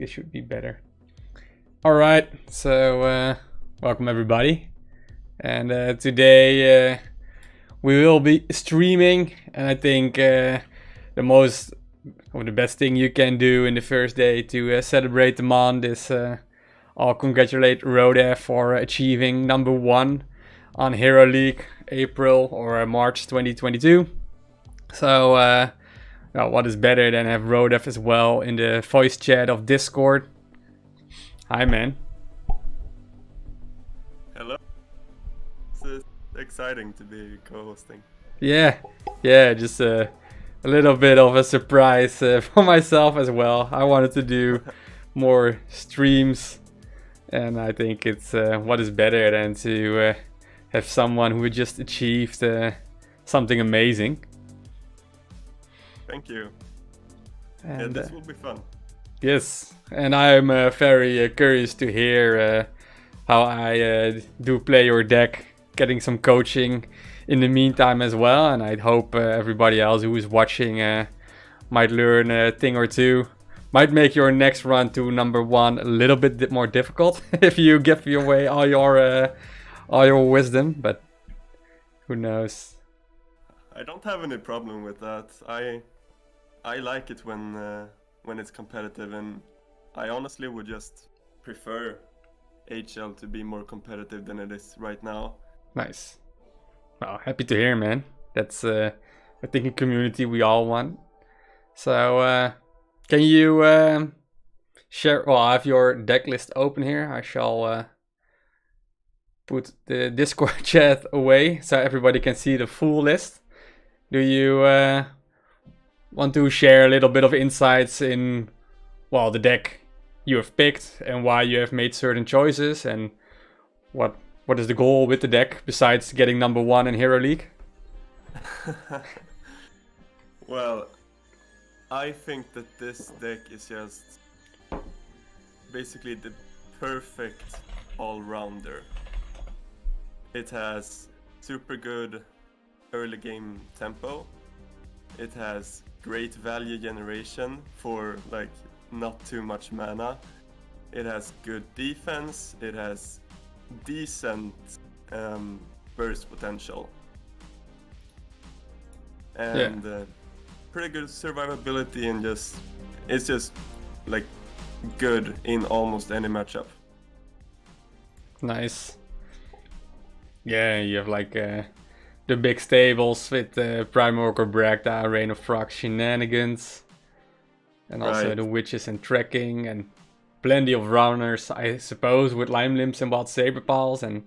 It should be better. All right, so welcome everybody, and today we will be streaming, and I think the most or the best thing you can do in the first day to celebrate the month is I'll congratulate Roadav for achieving number 1 on Hero League April or March 2022. So what is better than have Roadav as well in the voice chat of Discord? Hi, man. Hello. It's exciting to be co-hosting. Yeah, just a little bit of a surprise for myself as well. I wanted to do more streams, and I think it's what is better than to have someone who just achieved something amazing. Thank you. And, yeah, this will be fun. Yes, and I'm very curious to hear how I do play your deck, getting some coaching in the meantime as well, and I hope everybody else who is watching might learn a thing or two. Might make your next run to number 1 a little bit more difficult if you give away all your wisdom, but who knows. I don't have any problem with that. I like it when it's competitive, and I honestly would just prefer HL to be more competitive than it is right now. Nice. Well, happy to hear, man. That's I think a community we all want. So can you share? Well, I have your deck list open here. I shall put the Discord chat away so everybody can see the full list. Do you want to share a little bit of insights in, well, the deck you have picked and why you have made certain choices, and what is the goal with the deck besides getting number 1 in Hero League? Well, I think that this deck is just basically the perfect all-rounder. It has super good early game tempo. It has great value generation for like not too much mana. It has good defense. It has decent burst potential. And pretty good survivability, and it's just like good in almost any matchup. Nice. Yeah, you have like the big stables with Primordial Bragda, Reign of Frogs, Shenanigans, and also the Witches and Trekking, and plenty of runners, I suppose, with Lime Limbs and Wild Saber Pals, and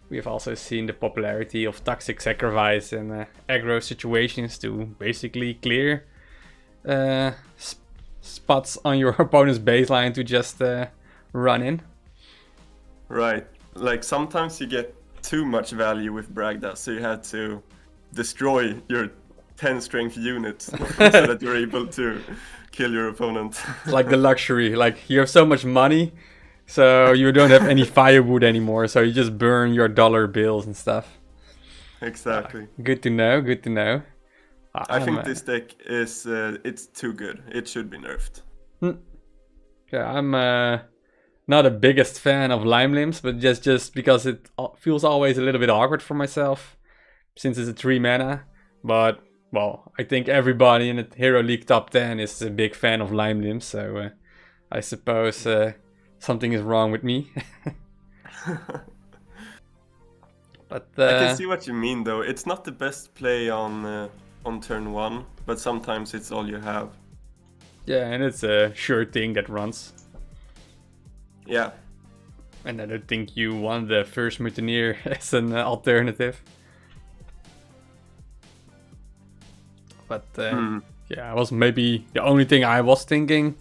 we have also seen the popularity of Toxic Sacrifice and aggro situations to basically clear spots on your opponent's baseline to just run in. Right, like sometimes you get too much value with Bragda, so you had to destroy your 10 strength units so that you're able to kill your opponent. Like the luxury, like you have so much money, so you don't have any firewood anymore, so you just burn your dollar bills and stuff. Exactly. Good to know, good to know. I think this deck is it's too good. It should be nerfed. Yeah, I'm not the biggest fan of Lime Limbs, but just because it feels always a little bit awkward for myself, since it's a 3 mana. But, well, I think everybody in the Hero League top 10 is a big fan of Lime Limbs, so I suppose something is wrong with me. But I can see what you mean, though. It's not the best play on turn 1, but sometimes it's all you have. Yeah, and it's a sure thing that runs. Yeah. And I don't think you want the first Mutineer as an alternative. But yeah, it was maybe the only thing I was thinking.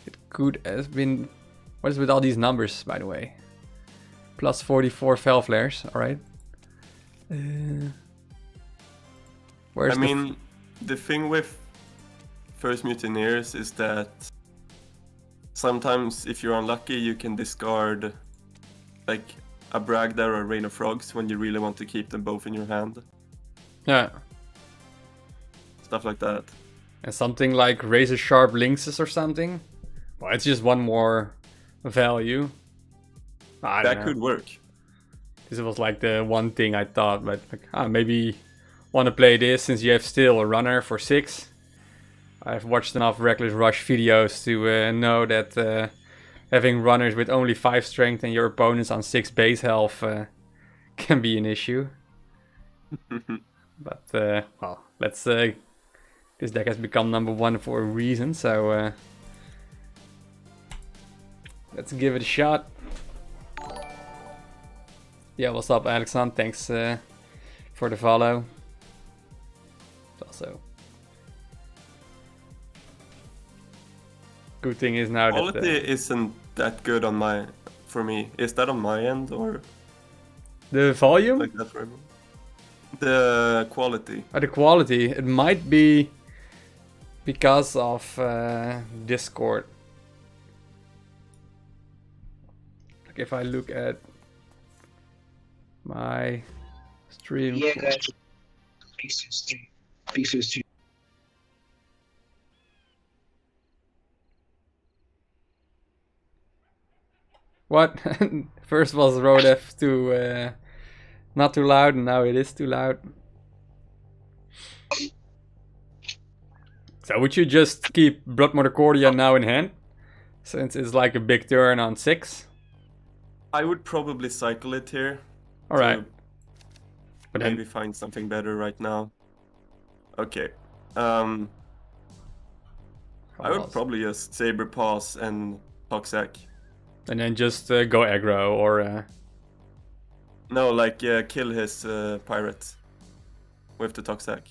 It could have been... What is with all these numbers, by the way? Plus 44 Fel Flares, alright. I mean, the thing with first Mutineers is that sometimes if you're unlucky you can discard like a Bragda or a Rain of Frogs when you really want to keep them both in your hand. Yeah. Stuff like that. And something like razor sharp lynxes or something, Well, it's just one more value. I don't That know. could work. This was like the one thing I thought, but like, maybe want to play this since you have still a runner for 6. I've watched enough Reckless Rush videos to know that having runners with only 5 strength and your opponents on 6 base health can be an issue. But, well, let's... this deck has become number 1 for a reason, so... let's give it a shot. Yeah, what's up, Alexander? Thanks for the follow. Also... good thing is now Quality that... isn't that good for me. Is that on my end or the volume? like that for everyone? The quality. The quality, it might be because of Discord. Like if I look at my stream. Yeah, guys. Pieces too. What? First was Roadav too not too loud, and now it is too loud. So would you just keep Blood Cordia now in hand? Since it's like a big turn on 6? I would probably cycle it here. Alright. to But Maybe then, find something better right now. Okay. I would probably just Saber Pass and Toxic. and then just go aggro or... No, like kill his pirate with the Toxic.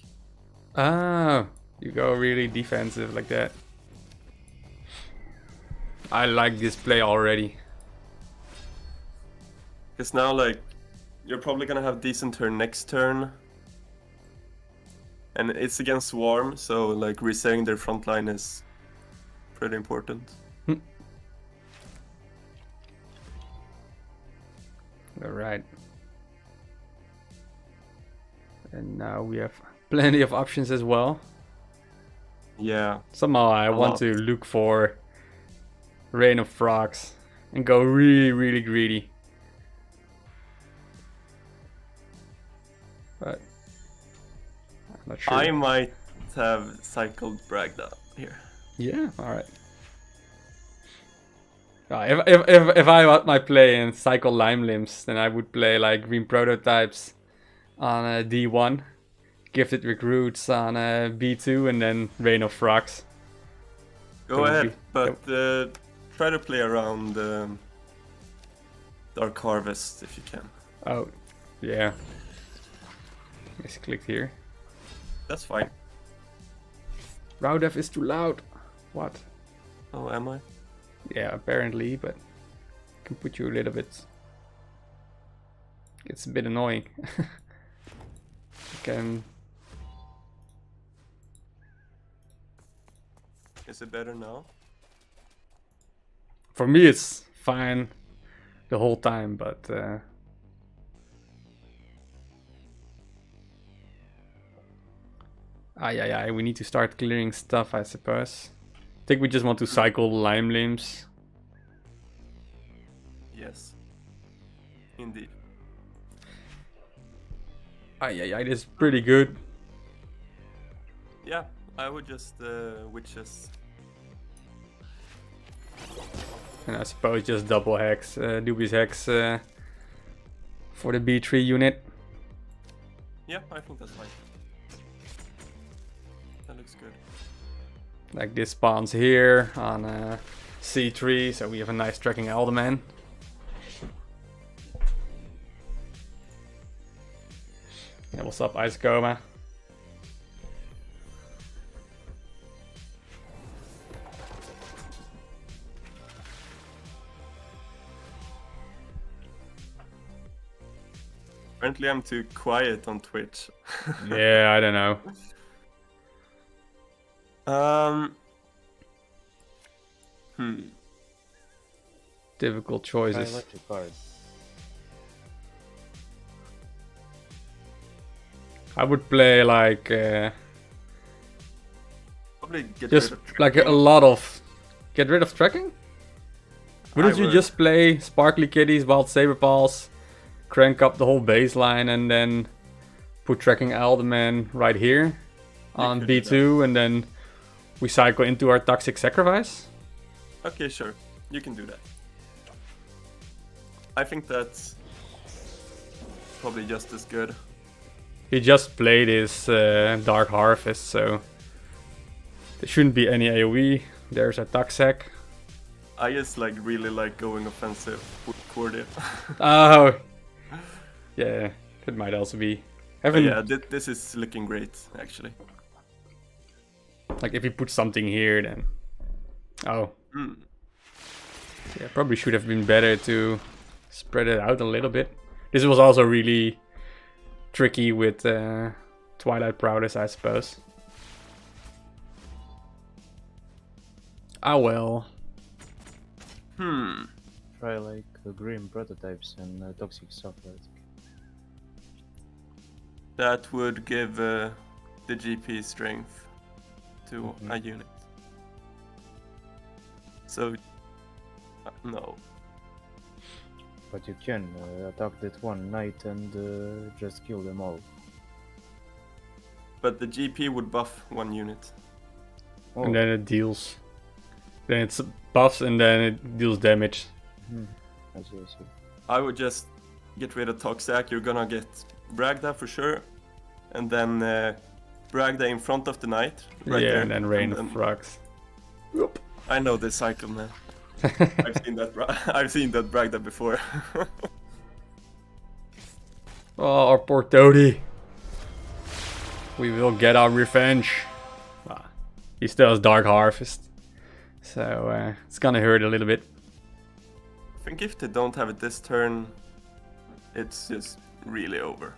Oh, you go really defensive like that. I like this play already. Because now, like, you're probably gonna have decent turn next turn. And it's against Swarm, so, like, resetting their front line is pretty important. Alright. And now we have plenty of options as well. Yeah. Somehow I want lot. to look for Rain of Frogs and go really, really greedy. But I'm not sure. I might have cycled Bragda here. Yeah, alright. If I want my play and cycle Lime Limbs, then I would play like Green Prototypes on D1, Gifted Recruits on B2, and then Rain of Frogs. Go ahead, but try to play around Dark Harvest if you can. Oh, yeah. Just clicked here. That's fine. Roadav is too loud. What? Oh, am I? Yeah, apparently, but I can put you a little bit. It's a bit annoying. Can. Is it better now? For me, it's fine the whole time, but we need to start clearing stuff, I suppose. I think we just want to cycle Lime Limbs. Yes. Indeed. This is pretty good. Yeah, I would just witches. And I suppose just double hex, Dubious Hex for the B3 unit. Yeah, I think that's fine. That looks good. Like this spawns here on C3, so we have a nice tracking Alderman. Yeah, what's up, Ice Coma? Apparently I'm too quiet on Twitch. Yeah, I don't know. Difficult choices. Electric card. I would play like Probably get just rid of like a tracking. lot of Get rid of tracking? Wouldn't you just play Sparkly Kitties, Wild Saber Balls, crank up the whole baseline, and then put tracking Alderman right here on B2, and then we cycle into our Toxic Sacrifice? Okay, sure. You can do that. I think that's probably just as good. He just played his Dark Harvest, so there shouldn't be any AoE. There's a Toxic. I just really like going offensive with Cordy. Oh, yeah, that might also be. Yeah, this is looking great, actually. Like if you put something here, then yeah, probably should have been better to spread it out a little bit. This was also really tricky with Twilight Prowess, I suppose. Ah well. Try green prototypes and toxic software. That would give the GP strength to a unit. So, no. But you can attack that one knight and just kill them all. But the GP would buff one unit. Oh. And then it deals. Then it's buffs and then it deals damage. I see. I would just get rid of Toxic. You're gonna get Bragda for sure. And then Bragda in front of the knight. Right there. And then Rain of Frogs. Whoop. I know this cycle, man. I've seen that Bragda before. Oh, our poor Toady. We will get our revenge. He still has Dark Harvest. So it's gonna hurt a little bit. I think if they don't have it this turn, it's just really over.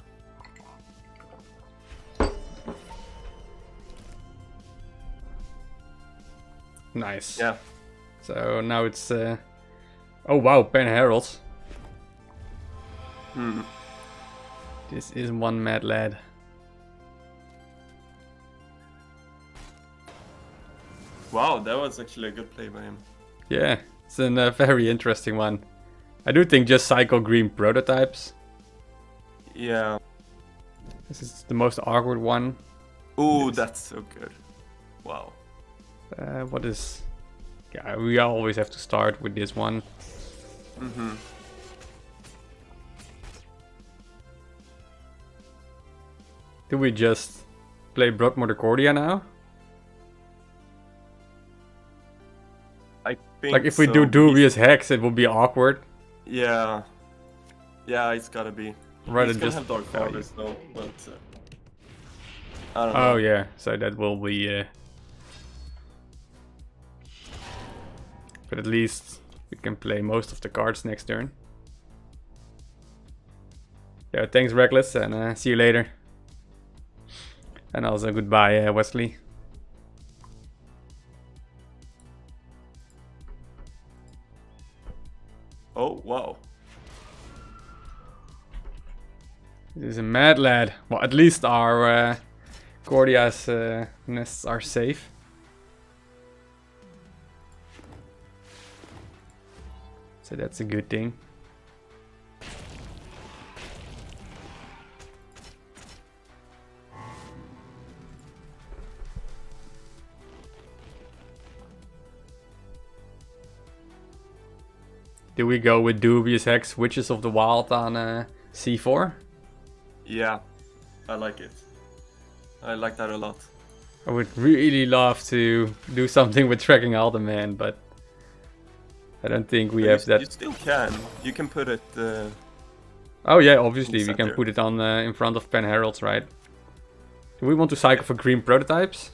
Nice. Yeah. So now it's... oh wow, Pen Heralds. This is one mad lad. Wow, that was actually a good play by him. Yeah, it's a very interesting one. I do think just cycle green prototypes. Yeah. This is the most awkward one. Ooh, Yes. that's so good. Wow. What is... Yeah, we always have to start with this one. Do we just play Brockmore Cordia now? I think Like if we so. do Dubious Hex, it will be awkward. Yeah. Yeah, it's gotta be. Rather He's gonna just have Dark value. Harvest though, but I don't know. Oh yeah, so that will be... But at least we can play most of the cards next turn. Yeah, thanks Reckless, and see you later. And also goodbye Wesley. Oh, wow. This is a mad lad. Well, at least our Cordia's nests are safe. So that's a good thing. Do we go with Dubious Hex, Witches of the Wild on C4? Yeah, I like it. I like that a lot. I would really love to do something with Tracking Alderman, but I don't think we have that. You still can. You can put it... Oh yeah, obviously we can center. put it on in front of Pen Heralds, right? Do we want to cycle for green prototypes?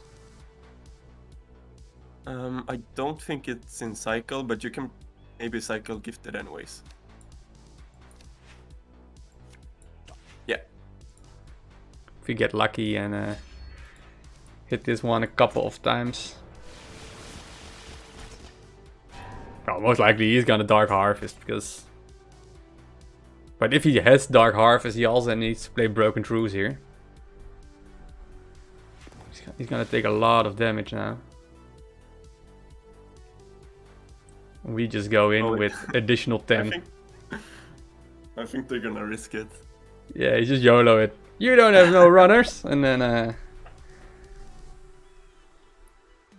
I don't think it's in cycle, but you can maybe cycle gifted anyways. Yeah. If we get lucky and hit this one a couple of times. Well, most likely he's gonna Dark Harvest because... But if he has Dark Harvest, he also needs to play Broken Truce here. He's gonna take a lot of damage now. We just go in Oh, with additional 10. I think they're gonna risk it. Yeah, you just YOLO it. You don't have no runners, and then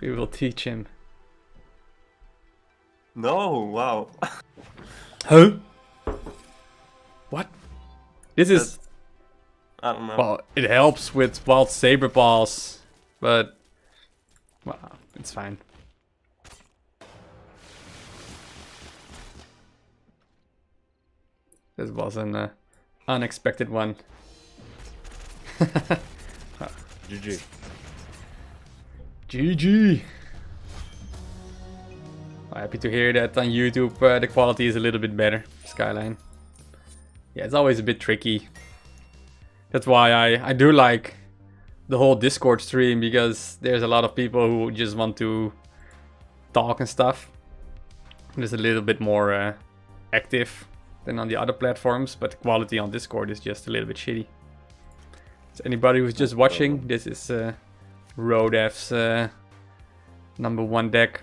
we will teach him. No, wow. Huh? What? This is... I don't know. Well, it helps with wild saber balls, but... Well, it's fine. This was an unexpected one. GG. GG! Happy to hear that on YouTube the quality is a little bit better, Skyline. Yeah, it's always a bit tricky. That's why I do like the whole Discord stream, because there's a lot of people who just want to talk and stuff. It's a little bit more active than on the other platforms, but the quality on Discord is just a little bit shitty. So anybody who's just watching, this is Roadav's #1 deck.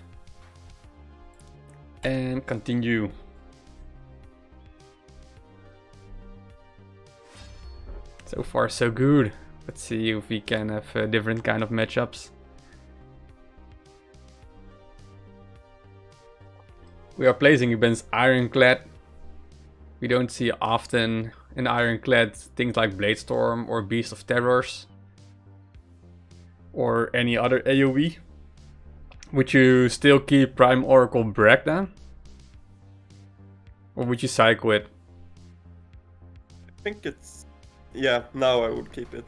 And continue. So far so good. Let's see if we can have different kind of matchups. We are placing against Ironclad. We don't see often in Ironclad things like Bladestorm or Beast of Terrors. Or any other AoE. Would you still keep Prime Oracle Breakdown? Or would you cycle it? I think it's... Yeah, now I would keep it.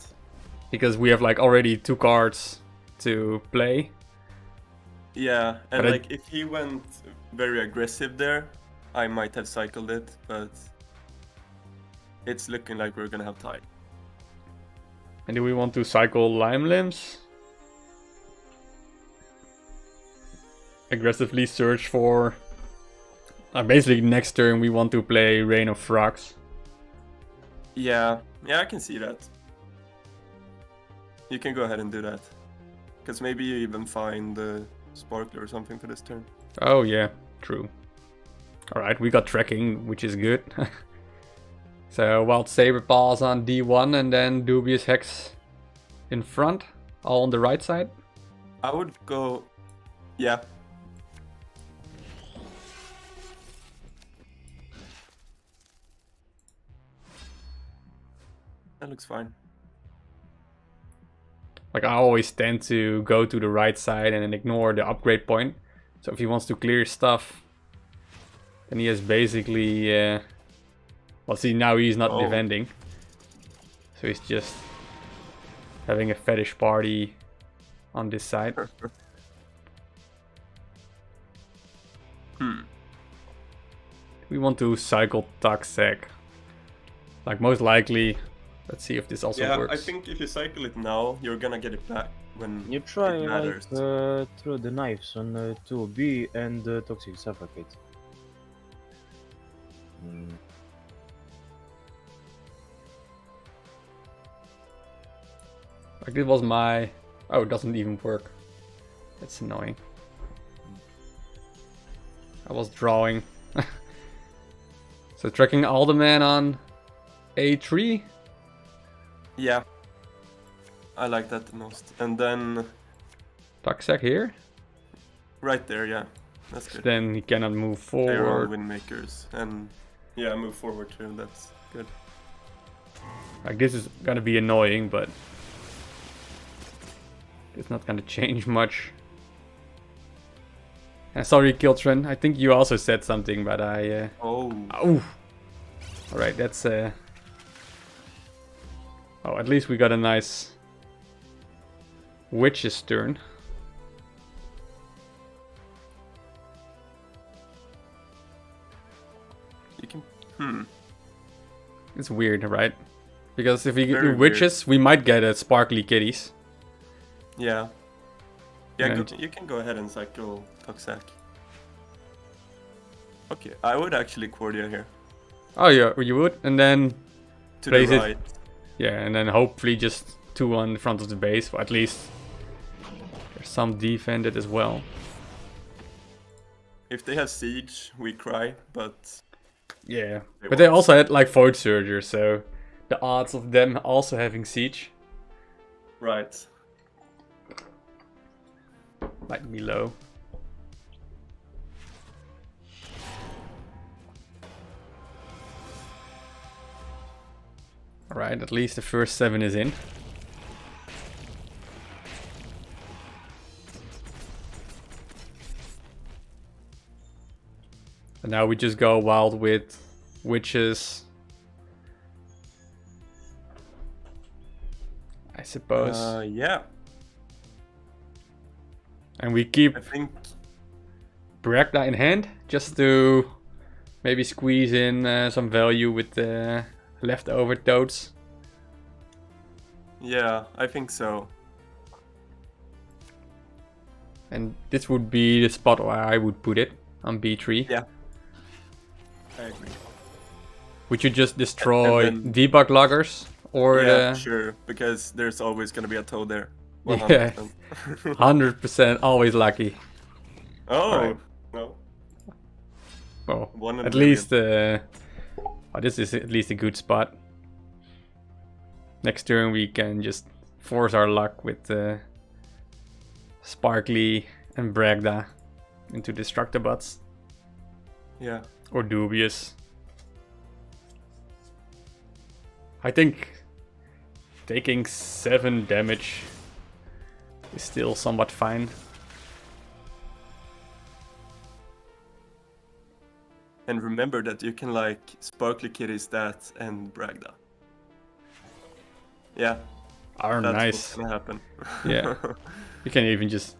Because we have like already 2 cards to play. Yeah, and But like if he went very aggressive there, I might have cycled it, but it's looking like we're gonna have time. And do we want to cycle Lime Limbs? Aggressively search for... basically next turn we want to play Rain of Frogs. Yeah, I can see that. You can go ahead and do that. Because maybe you even find the Sparkler or something for this turn. Oh yeah, true. Alright, we got tracking, which is good. So Wild Saber Balls on D1 and then Dubious Hex in front, all on the right side. I would go... Yeah. That looks fine. Like I always tend to go to the right side and then ignore the upgrade point. So if he wants to clear stuff, then he has basically... well, see, now he's not defending. So he's just having a fetish party on this side. We want to cycle Toxic. Like most likely... Let's see if this also works. I think if you cycle it now, you're gonna get it back when You try it like matters. throw the knives on 2B and Toxic Suffocate. Like this was my... Oh, it doesn't even work. That's annoying. I was drawing. So tracking Alderman on A3. Yeah. I like that the most. And then Toxic here. right there, yeah. That's good. Then he cannot move They're all forward. Windmakers. And yeah, move forward too. That's good. Like this is gonna be annoying, but it's not gonna change much. Sorry, Kiltron. I think you also said something, but I... Oh. Oh! Alright, that's... Oh, at least we got a nice... Witch's turn. You can... It's weird, right? Because if we Very do Witches, we might get a Sparkly Kitties. Yeah. Yeah, And- you can go ahead and cycle Toxac. Okay, I would actually Cordia here. Oh yeah, you would? And then... To Place the it- right. Yeah, and then hopefully just 2 on the front of the base, or at least there's some defended as well. If they have siege, we cry, but Yeah, They but they won't. also had like Void Surger, so the odds of them also having siege right. might be low. Alright, at least the first 7 is in. And now we just go wild with witches. I suppose. Yeah, And we keep I think. Bragda in hand just to maybe squeeze in some value with the leftover toads. Yeah, I think so. And this would be the spot where I would put it on B3. Yeah. I agree. Would you just destroy And then- debug loggers? Or Yeah, sure, because there's always gonna be a toad there. Yeah. 100%. 100% always lucky. Oh, Alright. no. Well, One in at a million. least this is at least a good spot. Next turn we can just force our luck with Sparkly and Bragda into Destructobots. Yeah. Or Dubious. I think taking 7 damage is still somewhat fine. And remember that you can like Sparkly Kitty stats and Bragda. Yeah, Are that's nice. what's gonna happen. Yeah. You can even just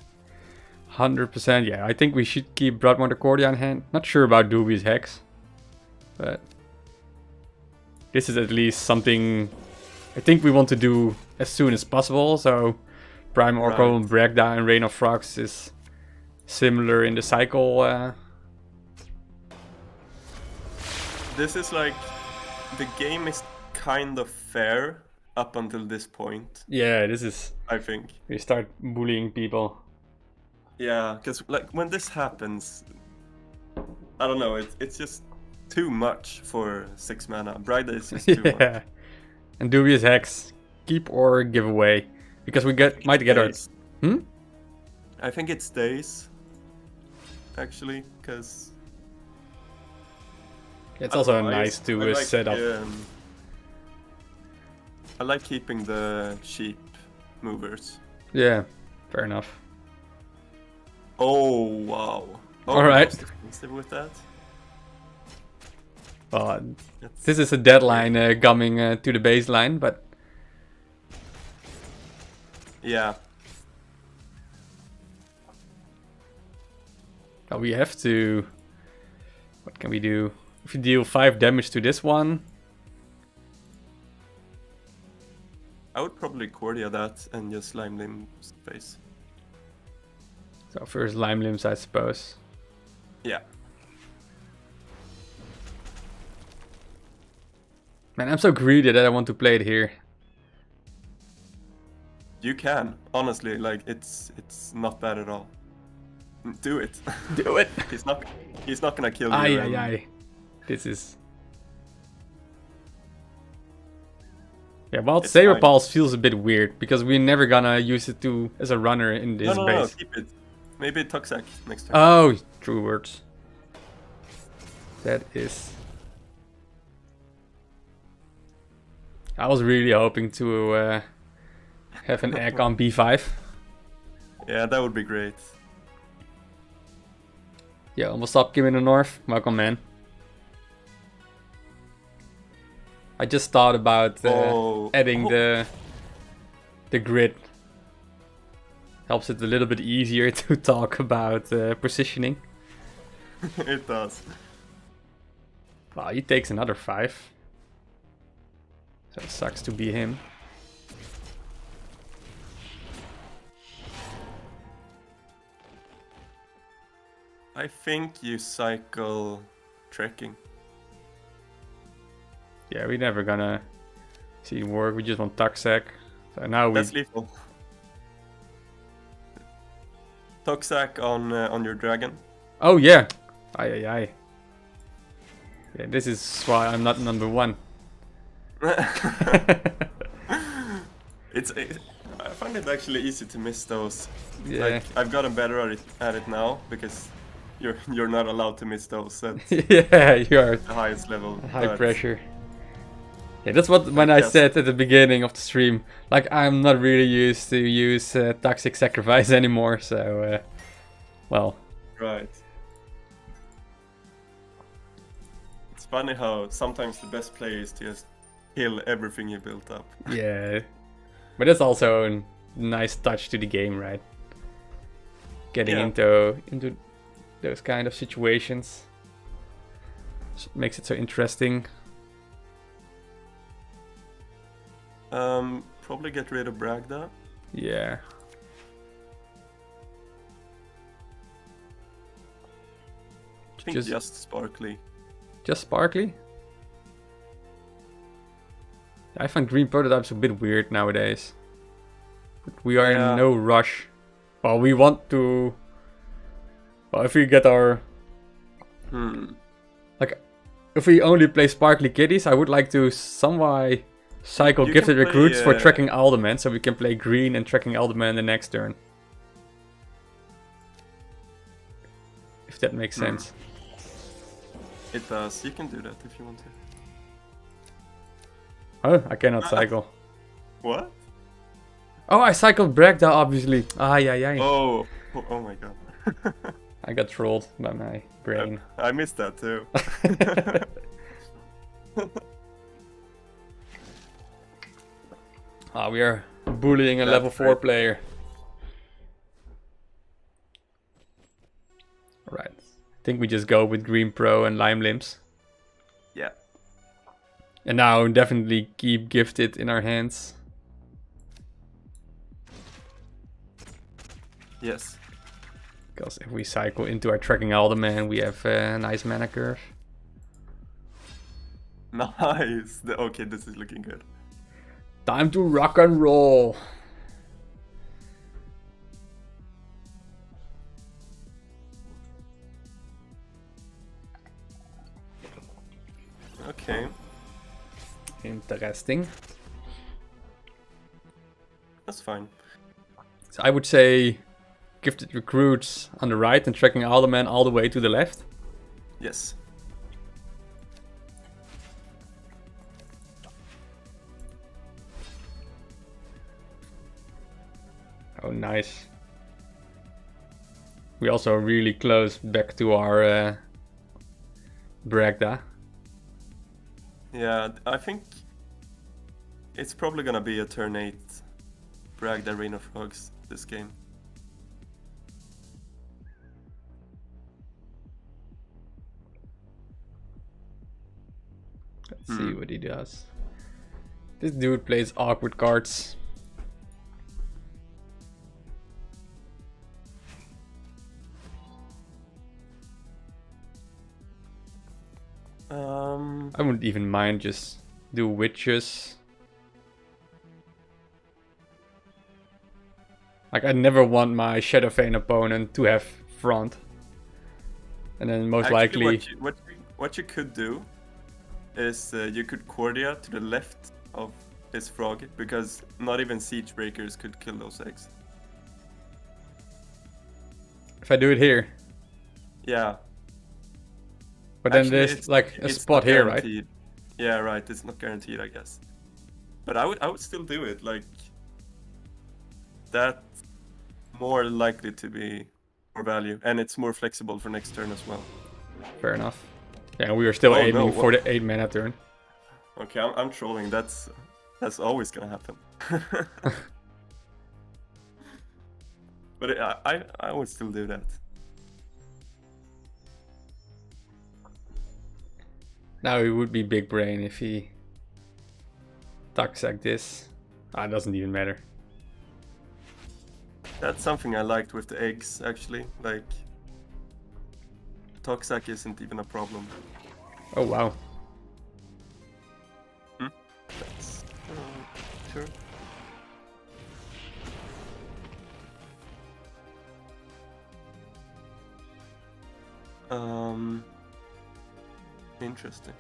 100%. Yeah, I think we should keep Broadmother Cordia in hand. Not sure about Dubious Hex, but this is at least something I think we want to do as soon as possible. So Prime Oracle, Right. Bragda, and Rain of Frogs is similar in the cycle. This is like the game is kind of fair up until this point, Yeah, this is I think. we start bullying people. Yeah, because like when this happens, I don't know, it's just too much for 6 mana. Bragda is just too much. Yeah, and Dubious Hex, keep or give away because we might get our. Stays. Hmm? I think it stays, actually, because It's also nice to set up. I like keeping the cheap movers. Yeah, fair enough. Oh wow! Oh, All right. most expensive with that. Well, That's- this is a deadline coming to the baseline, but Yeah, we have to. What can we do? If you deal 5 damage to this one, I would probably Cordia that and just Slime Limb space. so first Lime Limbs, I suppose. Yeah. Man, I'm so greedy that I want to play it here. You can, honestly, like it's not bad at all. Do it. Do it! he's not gonna kill you. Aye, and- aye, aye. This is. Yeah, Wild It's Saber fine. Pulse feels a bit weird because we're never gonna use it as a runner in this No, base. keep it. Maybe Toxac next turn. Oh, true words. That is. I was really hoping to have an egg on B5. Yeah, that would be great. Yeah, almost stop Kim in the north. Welcome, man. I just thought about adding the grid. Helps it a little bit easier to talk about positioning. It does. Wow, he takes another 5. So it sucks to be him. I think you cycle trekking. Yeah, we're never gonna see it work. We just want Tuxac. So now we. That's lethal. Toxac on your dragon. Oh yeah. Aye, aye, aye. Yeah, this is why I'm not number 1. I find it actually easy to miss those. Yeah. Like I've gotten better at it now because you're not allowed to miss those at Yeah, you are the highest level. high but pressure. Yeah, that's what when I yes. said at the beginning of the stream. Like I'm not really used to use toxic sacrifice anymore. So, well. Right. It's funny how sometimes the best play is to just kill everything you built up. Yeah, but that's also a nice touch to the game, right? Getting into those kind of situations makes it so interesting. Probably get rid of Bragda. Yeah. I think just Sparkly. Just Sparkly? I find green prototypes a bit weird nowadays. But we are in no rush. Well, we want to... Well, if we get our... Like, if we only play Sparkly Kitties, I would like to somewhat cycle You gifted can play, recruits for tracking Alderman, so we can play green and tracking Alderman the next turn. If that makes sense. It does. You can do that if you want to. Oh, I cannot cycle. What? Oh, I cycled Bragda, obviously. Ay. Oh my god. I got trolled by my brain. I missed that too. We are bullying a level 4 player. Alright. I think we just go with Green Pro and Lime Limbs. Yeah. And now definitely keep Gifted in our hands. Yes. Because if we cycle into our tracking Alderman, we have a nice mana curve. Nice. Okay, this is looking good. Time to rock and roll. Okay. Interesting. That's fine. So I would say Gifted Recruits on the right and tracking Alderman all the way to the left. Yes. Oh, nice. We also really close back to our Bragda. Yeah, I think it's probably gonna be a turn 8 Bragda Arena Frogs this game. Let's see what he does. This dude plays awkward cards. I wouldn't even mind just do witches. Like I never want my Shadowfane opponent to have front. And then most likely... What you could do is you could Cordia to the left of this frog, because not even Siege Breakers could kill those eggs. If I do it here. Yeah. But then there's like a spot here, right? Yeah, right. It's not guaranteed, I guess. But I would still do it. Like that's more likely to be more value, and it's more flexible for next turn as well. Fair enough. Yeah, we are still aiming for the 8 mana turn. Okay, I'm trolling. That's always gonna happen. But I would still do that. Now he would be big brain if he tucks like this. It doesn't even matter. That's something I liked with the eggs, actually. Like, Toxac isn't even a problem. Oh wow. That's sure. Interesting.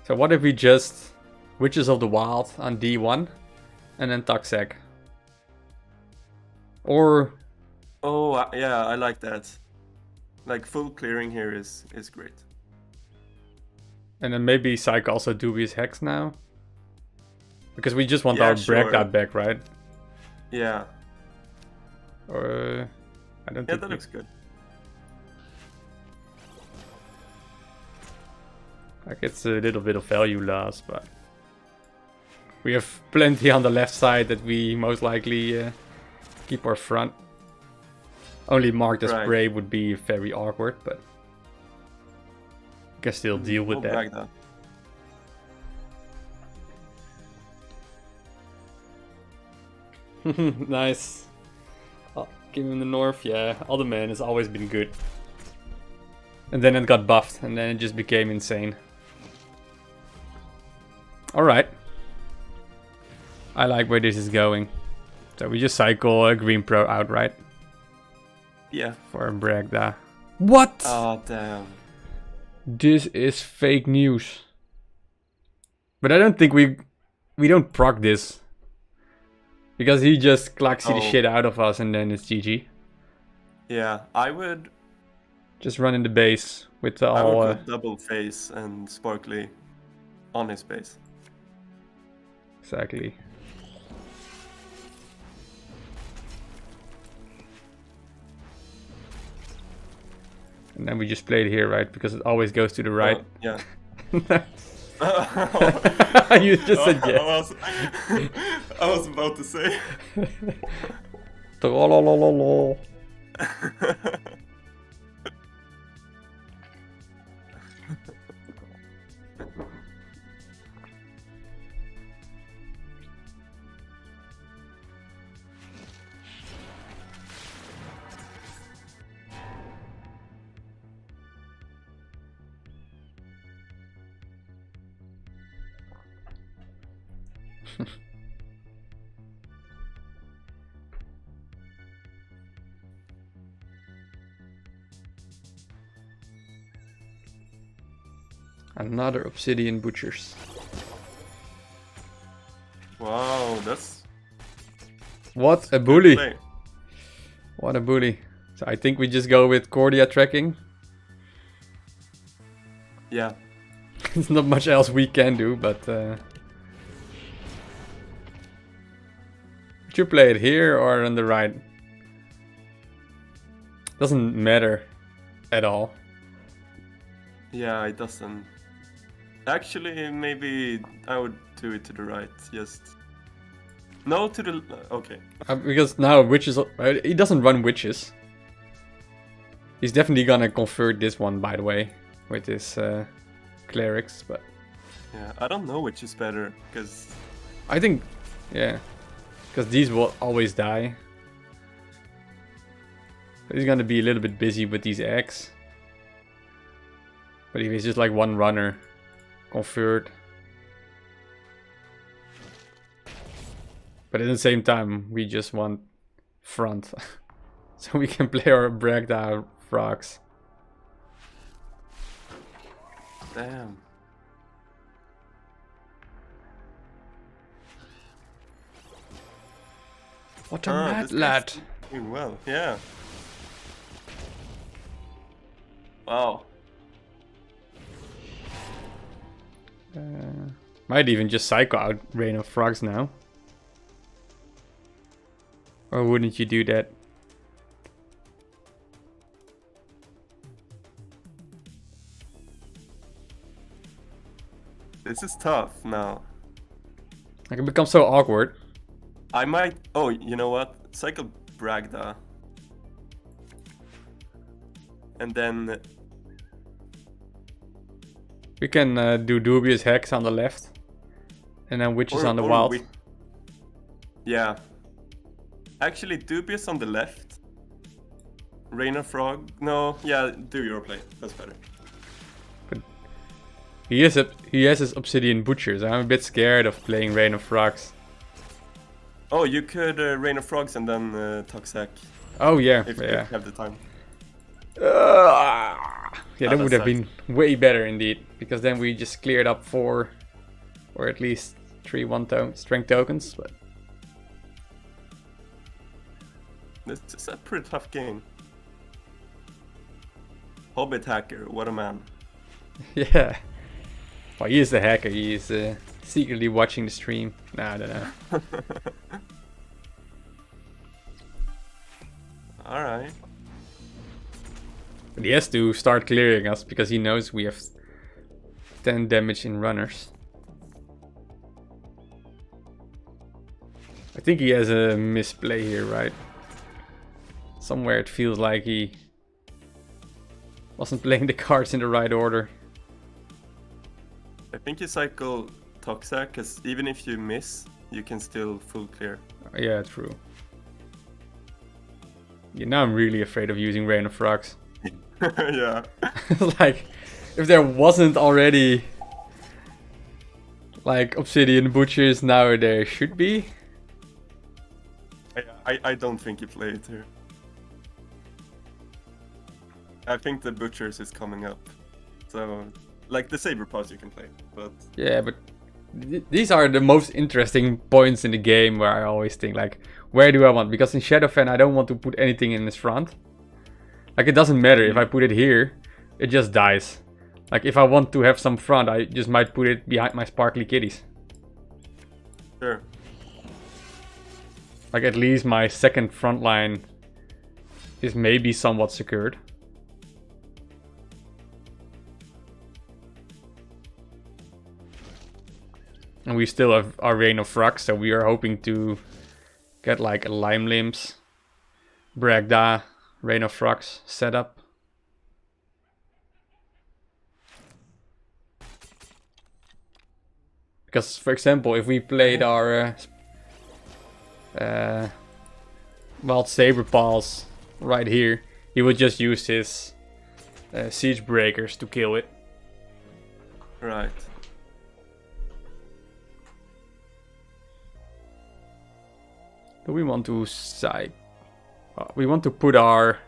So what if we just Witches of the Wild on D1 and then Toxic? Or Oh, yeah, I like that. Like full clearing here is great. and then maybe Psych also Dubious Hex now? Because we just want Yeah, our sure. Bragda back, right? Yeah, Or I don't yeah, think that we- looks good. like it's a little bit of value loss, but we have plenty on the left side that we most likely keep our front. Only marked as Right. prey would be very awkward, but I can still deal with We'll that. brag Nice. Oh, King in the North, yeah. Alderman has always been good. And then it got buffed, and then it just became insane. Alright. I like where this is going. So we just cycle a Green Pro outright Yeah. for a Bragda. What? Oh, damn. This is fake news. But I don't think we don't proc this. Because he just claxy the Oh. shit out of us and then it's GG. Yeah, I would Just run in the base with the I would all... put double face and sparkly on his base. exactly. And then we just play it here, right? Because it always goes to the right. Yeah. You just said yes. I was about to say. Trololololo. Another obsidian butchers. Wow, that's What a bully! play. What a bully! So I think we just go with Cordia tracking. Yeah. There's not much else we can do, but would you play it here or on the right? Doesn't matter at all. Yeah, it doesn't. Actually, maybe I would do it to the right. Just no to the. Okay. Because now witches, he doesn't run witches. He's definitely gonna convert this one, by the way, with his clerics. But Yeah, I don't know which is better because I think, yeah, because these will always die. He's gonna be a little bit busy with these eggs. But if he's just like one runner, convert. But at the same time, we just want front. So we can play our Bragda frogs. damn. What a Ah, mad this guy's lad. doing well, yeah. Wow. Might even just cycle out Rain of Frogs now. Or wouldn't you do that? This is tough now. Like it becomes so awkward. I might. Oh, you know what? Cycle Bragda. And then. We can do Dubious Hex on the left. And then Witches on the or wild. Yeah. Actually, Dubious on the left. Rainer Frog. No, yeah, do your play. That's better. He has his Obsidian Butchers. I'm a bit scared of playing Rain of Frogs. Oh, you could Rainer Frogs and then Toxac Oh yeah, if you yeah. have the time. Yeah, that would have been way better indeed, because then we just cleared up 4 or at least 3 strength tokens. But This is a pretty tough game. Hobbit hacker, what a man. yeah, well, he is the hacker. He is secretly watching the stream. Nah, I don't know. Alright. But he has to start clearing us because he knows we have 10 damage in runners. I think he has a misplay here, right? Somewhere it feels like he wasn't playing the cards in the right order. I think you cycle Toxa, because even if you miss, you can still full clear. Yeah, true. Yeah, now I'm really afraid of using Rain of Frogs. Yeah. Like, if there wasn't already like Obsidian Butchers, now there should be. I don't think you play it here. I think the Butchers is coming up. So, like the Saber Paws you can play, but... Yeah, but these are the most interesting points in the game where I always think, like, where do I want? Because in Shadowfen I don't want to put anything in his front. Like, it doesn't matter if I put it here, it just dies. Like, if I want to have some front, I just might put it behind my sparkly kitties. Sure. Like, at least my second front line is maybe somewhat secured. And we still have our Rain of Frux, so we are hoping to get like a Lime Limbs, Bragda, Rain of Frux setup. Because, for example, if we played our Wild Saber Paws right here, he would just use his Siege Breakers to kill it. Right. Do we want to we want to put our...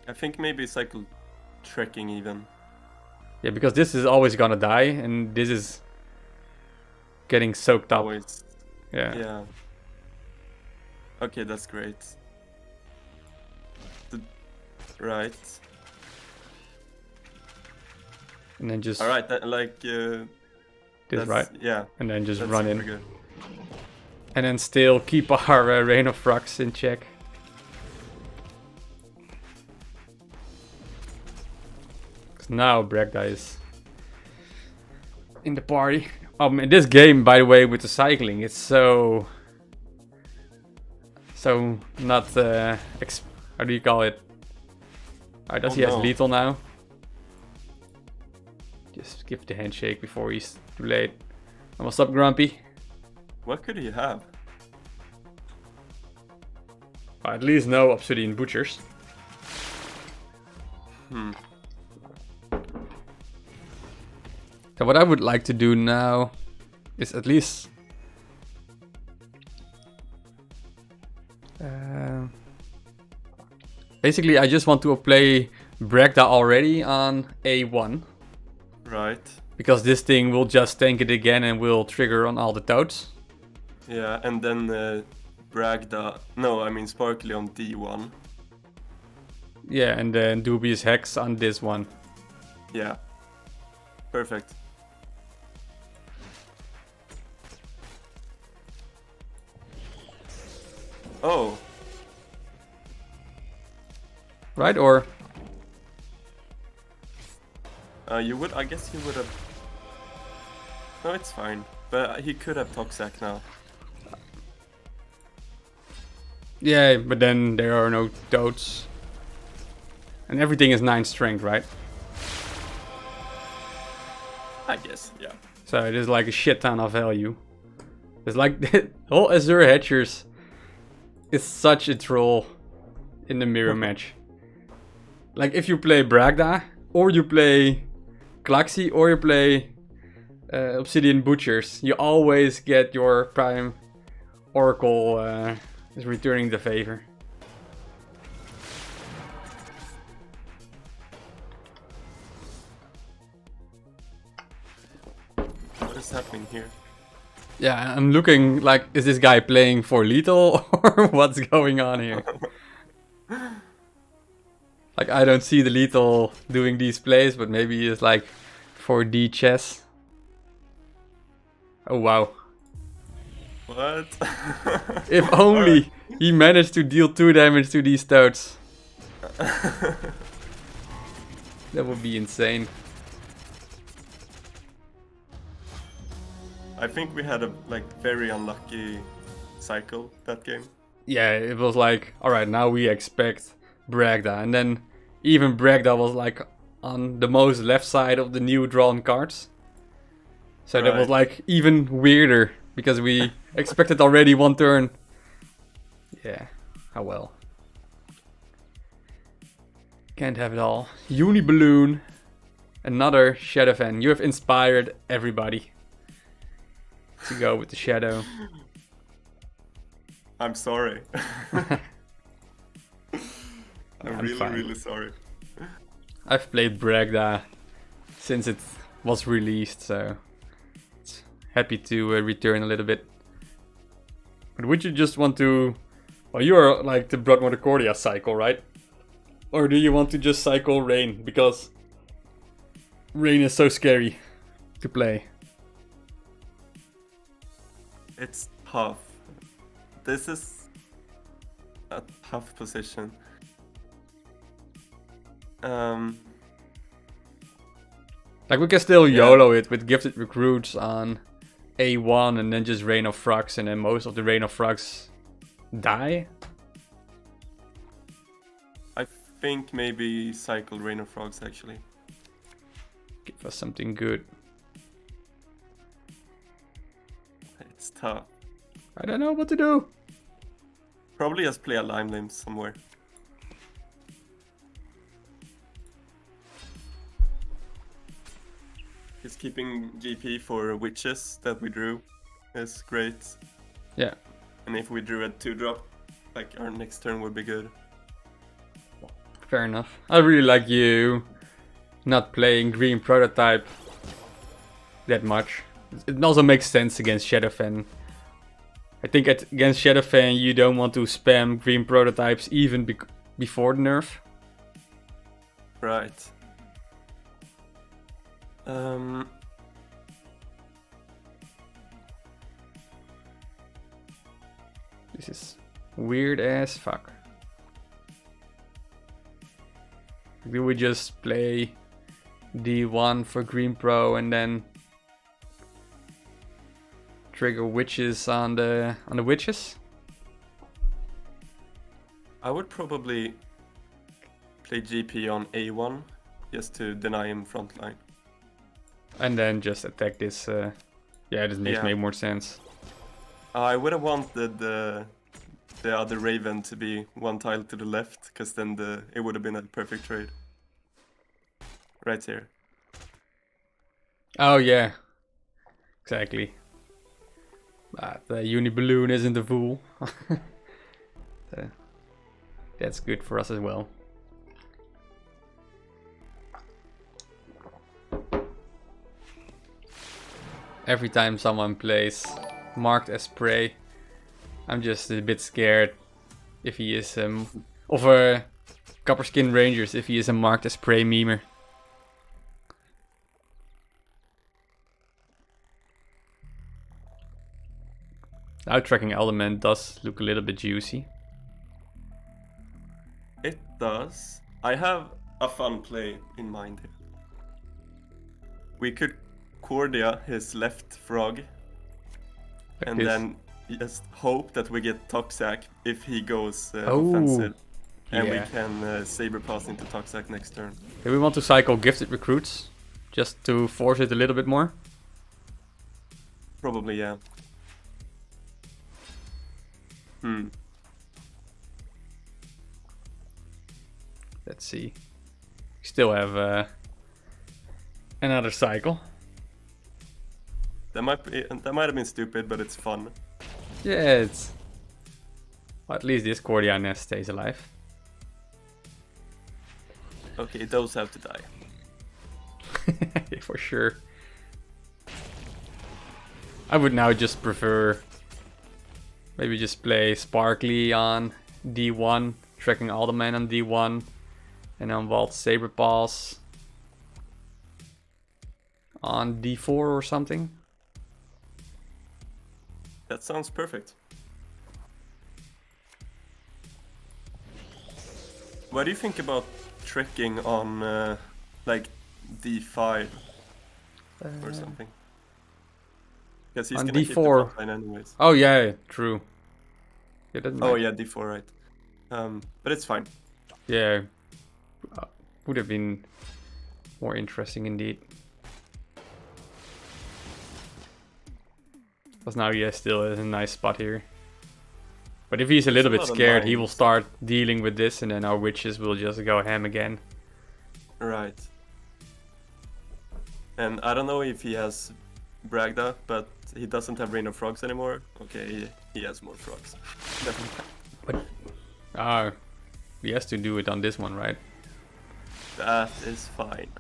I think maybe cycle trekking even. Yeah, because this is always gonna die, and this is getting soaked up. Always. Yeah. Yeah. Okay, that's great. Right. And then just... Alright, like... this, right? Yeah. And then just That's run super in. good. And then still keep our Rain of Frux in check. Because now Bragda is in the party. In this game, by the way, with the cycling, it's so not how do you call it? Does he has lethal now? Just give the handshake before he's too late. And what's up, Grumpy? What could he have? At least no Obsidian Butchers. So what I would like to do now is at least basically I just want to play Bragda already on A1. Right. Because this thing will just tank it again and will trigger on all the toads. Yeah, and then Bragda... No, I mean Sparkly on D1. Yeah, and then Dubious Hex on this one. Yeah. Perfect. Oh. Right, or... You would... I guess he would have... No, it's fine. But he could have Toxac now. Yeah, but then there are no toads. And everything is 9 strength, right? I guess, yeah. So it is like a shit ton of value. It's like the whole Azure Hatchers is such a troll in the mirror match. Like if you play Bragda, or you play Klaxi, or you play Obsidian Butchers, you always get your Prime Oracle is returning the favor. What is happening here? Yeah, I'm looking like, is this guy playing for lethal or what's going on here? Like, I don't see the lethal doing these plays, but maybe it's like 4D chess. Oh wow. What? If only he managed to deal 2 damage to these toads. That would be insane. I think we had a very unlucky cycle that game. Yeah, it was like, alright, now we expect Bragda. And then even Bragda was like on the most left side of the new drawn cards. So that was like even weirder because we expected already 1 turn. Yeah, how well. Can't have it all. Uniballoon. Another Shadow fan. You have inspired everybody to go with the Shadow. I'm sorry. I'm really sorry. I've played Bragda since it was released, so it's happy to return a little bit. But would you just want to... Well, you're like the Blood Cordia cycle, right? Or do you want to just cycle Rain? Because Rain is so scary to play. It's tough. This is a tough position. Like we can still YOLO it with Gifted Recruits on A1 and then just Rain of Frogs, and then most of the Rain of Frogs die. I think maybe cycle Rain of Frogs actually. Give us something good. It's tough. I don't know what to do. Probably just play a Lime Limb somewhere. Just keeping GP for witches that we drew is great. Yeah. And if we drew a 2-drop, like our next turn would be good. Fair enough. I really like you not playing green prototype that much. It also makes sense against Shadowfen. I think against Shadowfen you don't want to spam green prototypes even before the nerf. Right. This is weird as fuck. Do we just play D1 for Green Pro and then trigger witches on the witches? I would probably play GP on A1 just to deny him frontline. And then just attack this. Yeah, this makes more sense. I would have wanted the other Raven to be 1 tile to the left, because then it would have been a perfect trade. Right here. Oh yeah, exactly. But the Uniballoon isn't a fool. That's good for us as well. Every time someone plays marked as prey, I'm just a bit scared if he is of a Copper Skin Rangers if he is a marked as prey memer. Outtracking Element does look a little bit juicy. It does. I have a fun play in mind here. We could Cordia his left frog, and then just hope that we get Toxac if he goes offensive. And we can Saber Pass into Toxac next turn. Do we want to cycle Gifted Recruits just to force it a little bit more? Probably, yeah. Let's see. We still have another cycle. That might have been stupid, but it's fun. Yeah, it's... Well, at least this Cordia nest stays alive. Okay, those have to die. Yeah, for sure. I would now just prefer maybe just play Sparkly on D1, tracking all the men on D1, and then Vault Saber Paws on D4 or something. That sounds perfect. What do you think about tricking on like D5 or something? Because he's on gonna hit the D4. front line anyways. Oh yeah, true. Yeah, that Oh might- yeah, D4, right. But it's fine. yeah, would have been more interesting indeed. Because now he still is a nice spot here. But if he's a little bit lot of scared, he will lines. start dealing with this, and then our witches will just go ham again. Right. And I don't know if he has Bragda, but he doesn't have Rain of Frogs anymore. Okay, he has more frogs. Definitely. But he has to do it on this one, right? That is fine.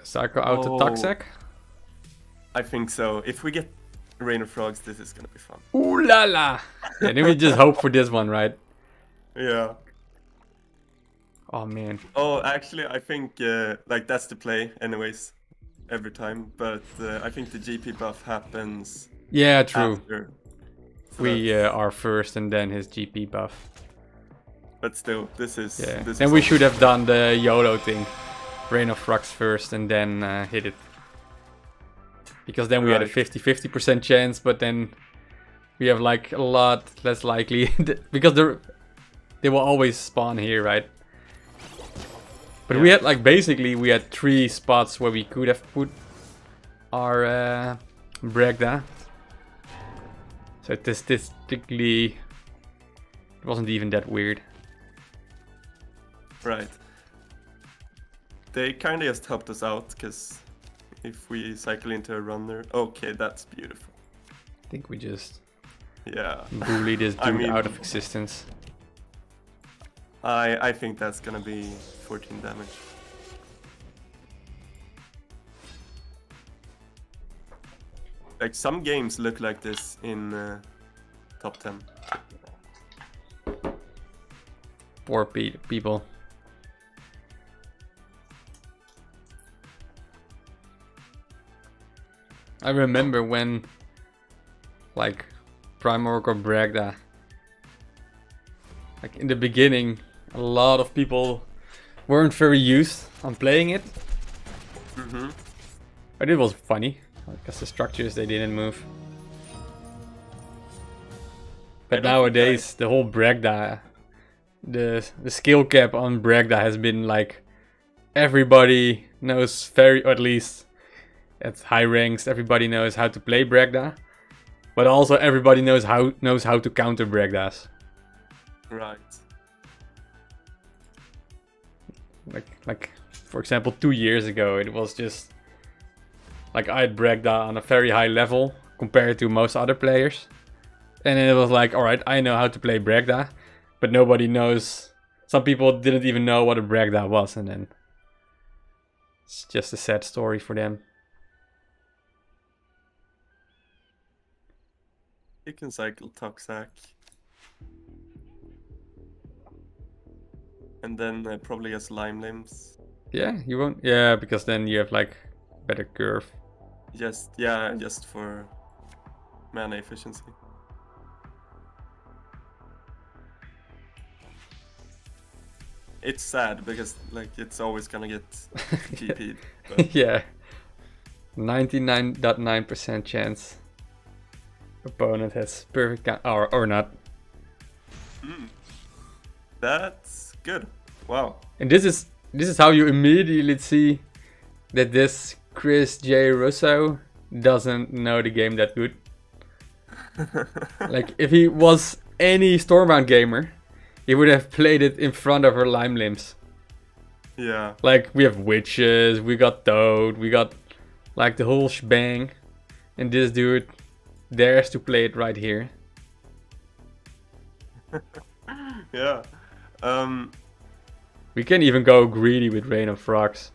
Psycho out to Oh. Toxic. I think so. If we get Rain of Frogs, this is gonna be fun. Ooh la la! Yeah, then we just hope for this one, right? Yeah. Oh man. Oh, actually, I think like that's the play, anyways, every time. But I think the GP buff happens Yeah, true. after. So We that's- are first and then his GP buff. But still, this is. Yeah. This Then is we all- should have done the YOLO thing. Rain of Rocks first and then hit it. Because then we had a Right. 50-50% chance, but then we have like a lot less likely. Because they will always spawn here, right? But we Yeah. had like basically we had 3 spots where we could have put our Bragda. So statistically it wasn't even that weird. Right. They kind of just helped us out, because if we cycle into a runner... Okay, that's beautiful. I think we just Yeah. bully this dude I mean- out of existence. I think that's gonna be 14 damage. Like, some games look like this in top 10. Poor people. I remember when, like, Primorg or Bragda, like in the beginning, a lot of people weren't very used on playing it, Mm-hmm. but it was funny because the structures they didn't move. But I don't think nowadays, the whole Bragda, the skill cap on Bragda has been like everybody knows or at least at high ranks, everybody knows how to play Bragda, but also everybody knows how to counter Bragdas. Right. Like for example, 2 years ago, it was just like I had Bragda on a very high level compared to most other players, and then it was like, all right, I know how to play Bragda, but nobody knows. Some people didn't even know what a Bragda was, and then it's just a sad story for them. You can cycle Toxac. And then probably as Lime Limbs. Yeah, you won't. Yeah, because then you have like better curve. Just for mana efficiency. It's sad because like it's always gonna get GP'd. But Yeah, 99.9% chance opponent has perfect or not. that's good. Wow. And this is how you immediately see that this Chris J. Russo doesn't know the game that good. Like if he was any Stormbound gamer, he would have played it in front of her Lime Limbs. Yeah. Like we have witches, we got Toad, we got like the whole shebang, and this dude dares to play it right here. Yeah. We can even go greedy with Rain of Frogs.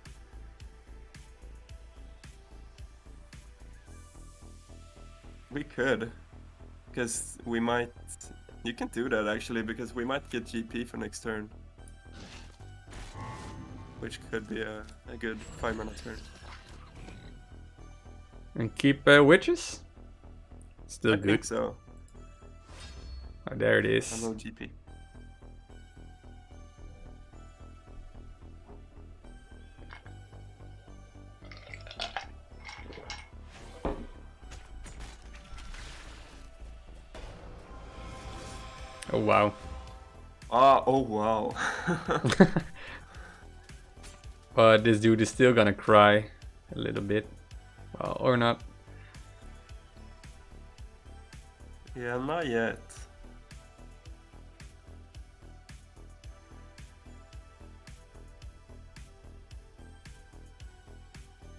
We could, because we might. You can do that actually, because we might get GP for next turn, which could be a good 5-mana turn. And keep witches? Still I good. think so. Oh, there it is. Hello GP. Oh wow. Oh wow. But this dude is still gonna cry a little bit. Well, or not. Yeah, not yet.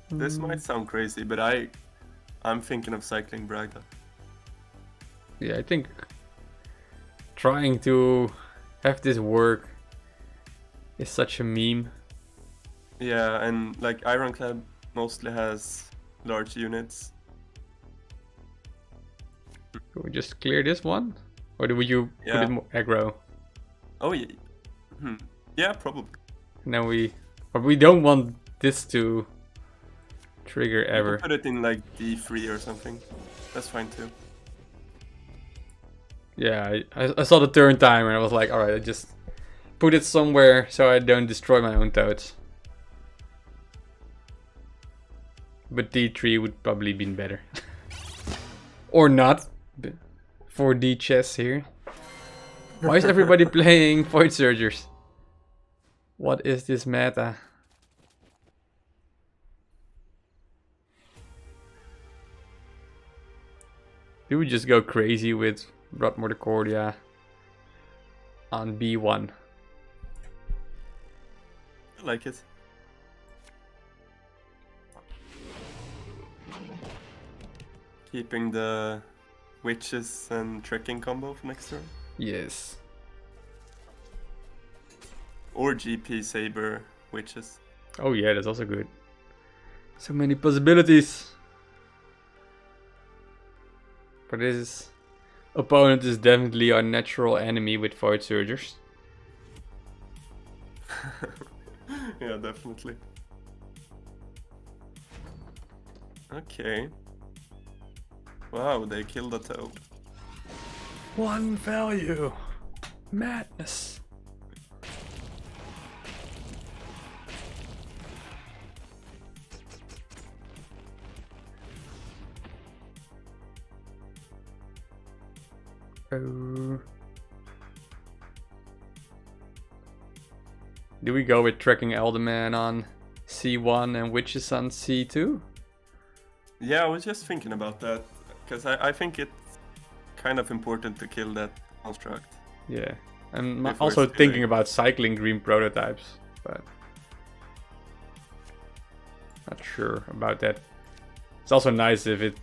This might sound crazy, but I'm thinking of cycling Braga. Yeah, I think trying to have this work is such a meme. Yeah, and like Ironclad mostly has large units. Can we just clear this one? Or do you put Yeah. it more aggro? Oh yeah. Yeah, probably. And then we don't want this to trigger You ever. can put it in like D3 or something. That's fine too. Yeah, I saw the turn timer and I was like, alright, I just put it somewhere so I don't destroy my own toads. But D3 would probably been better. Or not. For D chess here. Why is everybody playing Void Surgers? What is this meta? Do we just go crazy with Rod Morticordia on B1? I like it. Keeping the witches and trekking combo for next turn. Yes. Or GP Saber witches. Oh yeah, that's also good. So many possibilities. But this opponent is definitely our natural enemy with Void Surgers. Yeah, definitely. Okay. Wow, they killed a toad. One value. Madness. Oh. Do we go with tracking Elderman on C1 and Witches on C2? Yeah, I was just thinking about that. Because I think it's kind of important to kill that construct. Yeah. I'm Before also it's too thinking late. about cycling green prototypes, but not sure about that. It's also nice if it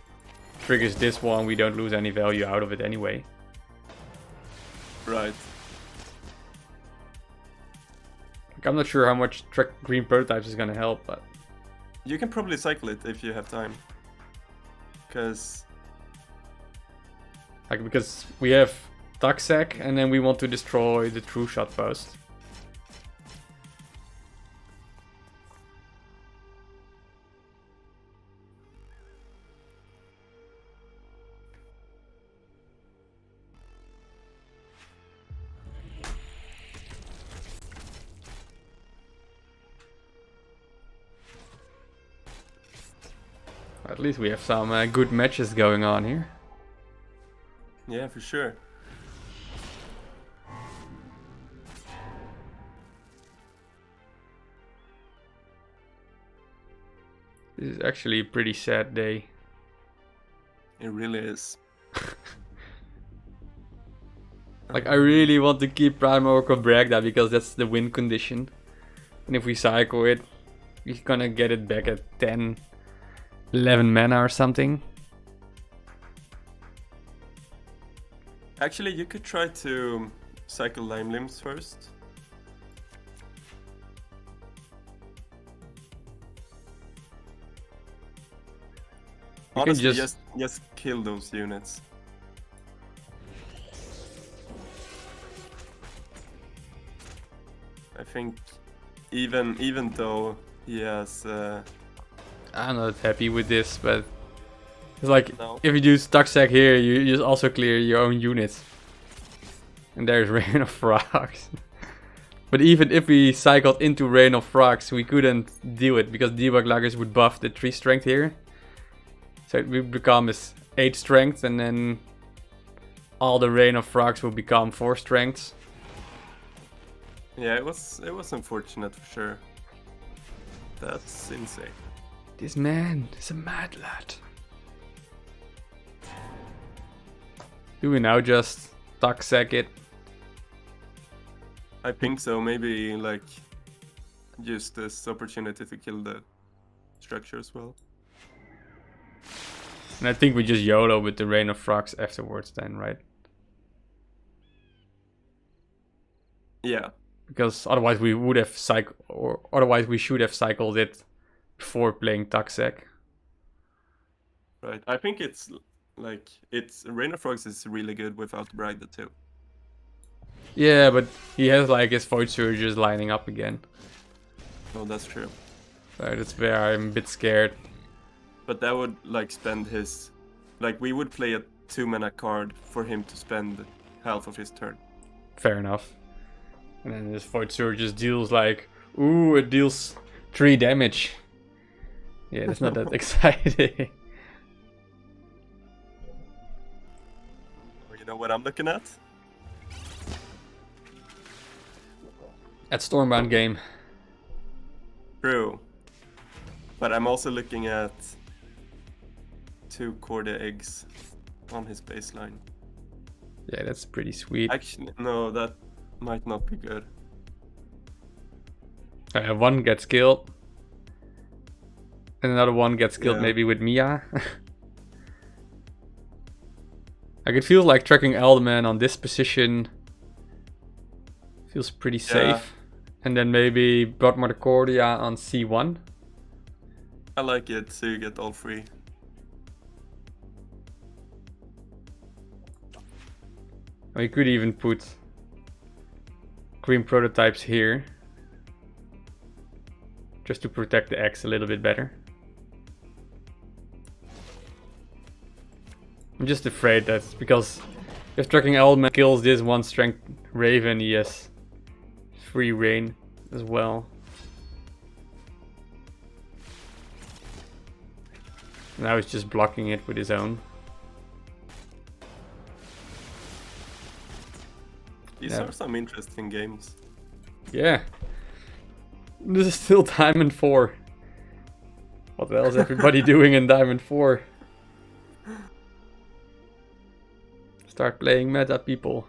triggers this one, we don't lose any value out of it anyway. Right. Like, I'm not sure how much track green prototypes is gonna help, but You can probably cycle it if you have time. Because like because we have Tuxac and then we want to destroy the True Shot post. At least we have some good matches going on here. yeah, for sure. This is actually a pretty sad day. It really is. Like, I really want to keep Prime Oracle Bragda because that's the win condition. And if we cycle it, we're gonna get it back at 10, 11 mana or something. Actually, you could try to cycle Lime Limbs first. You can Honestly, just... just kill those units. I think even though he has I'm not happy with this, but it's like no. if you do Stucksack here, you just also clear your own units. And there's Rain of Frogs. But even if we cycled into Rain of Frogs, we couldn't do it because Debug Loggers would buff the 3 strength here. So it would become as 8 strength, and then all the Rain of Frogs will become 4 strengths. Yeah, it was unfortunate for sure. That's insane. This man is a mad lad. Do we now just Stucksack it? I think so. Maybe like use this opportunity to kill the structure as well. And I think we just YOLO with the Rain of Frogs afterwards then, right? Yeah. Because otherwise we would have otherwise we should have cycled it before playing Stucksack. Right. I think it's Rain of Frogs is really good without Bragda too. Yeah, but he has like his Void Surges lining up again. Oh, that's true. So that's where I'm a bit scared. But that would like spend his, like we would play a 2-mana card for him to spend half of his turn. Fair enough. And then this Void Surges deals like, ooh, it deals 3 damage. Yeah, that's not that exciting. You know what I'm looking at? At Stormbound game. True. But I'm also looking at 2 Corda eggs on his baseline. Yeah, that's pretty sweet. Actually, no, that might not be good. One gets killed. And another one gets killed maybe with Mia. Like it feels like tracking Elderman on this position feels pretty safe. And then maybe Bloodmother Cordia on C1. I like it, so you get all 3. We could even put green prototypes here. Just to protect the X a little bit better. I'm just afraid that because if tracking Element kills this 1 strength Raven, he has free reign as well. Now he's just blocking it with his own. These are some interesting games. Yeah. This is still Diamond 4. What else is everybody doing in Diamond 4? Start playing meta, people.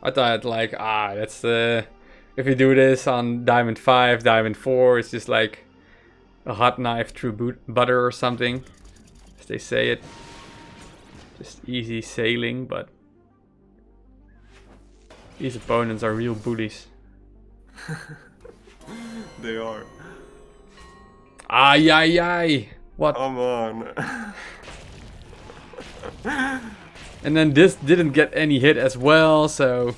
I thought like, that's if you do this on Diamond 5, Diamond 4, it's just like a hot knife through butter or something, as they say it. Just easy sailing, but these opponents are real bullies. They are. Ay, ay, ay. What? Come on. And then this didn't get any hit as well, so...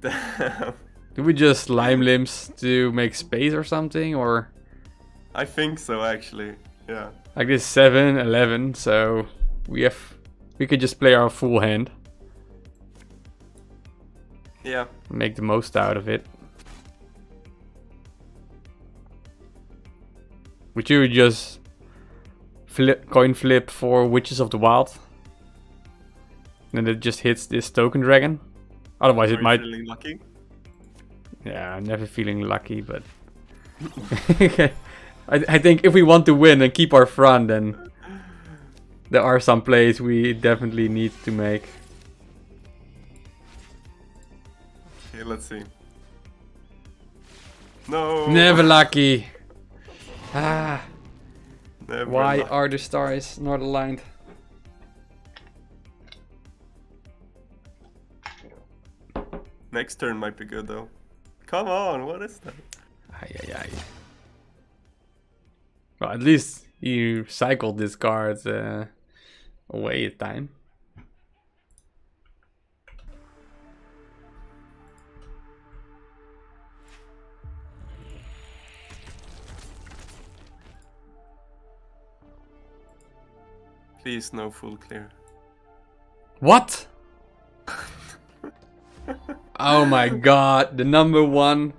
Damn. Do we just Lime Limbs to make space or something, or... I think so, actually. Yeah. Like this 7, 11, so we could just play our full hand. Yeah. Make the most out of it. Would you just coin flip for Witches of the Wild? And then it just hits this token dragon? Otherwise it might... Feeling lucky? Yeah, I'm never feeling lucky, but... I think if we want to win and keep our front, then there are some plays we definitely need to make. Okay, let's see. No! Never lucky! Ah! Never Why lucky. are the stars not aligned? Next turn might be good though. Come on, what is that? Ay, ay, ay. Well, at least you cycled this card away at time. Please, no full clear. What? Oh my god, the number one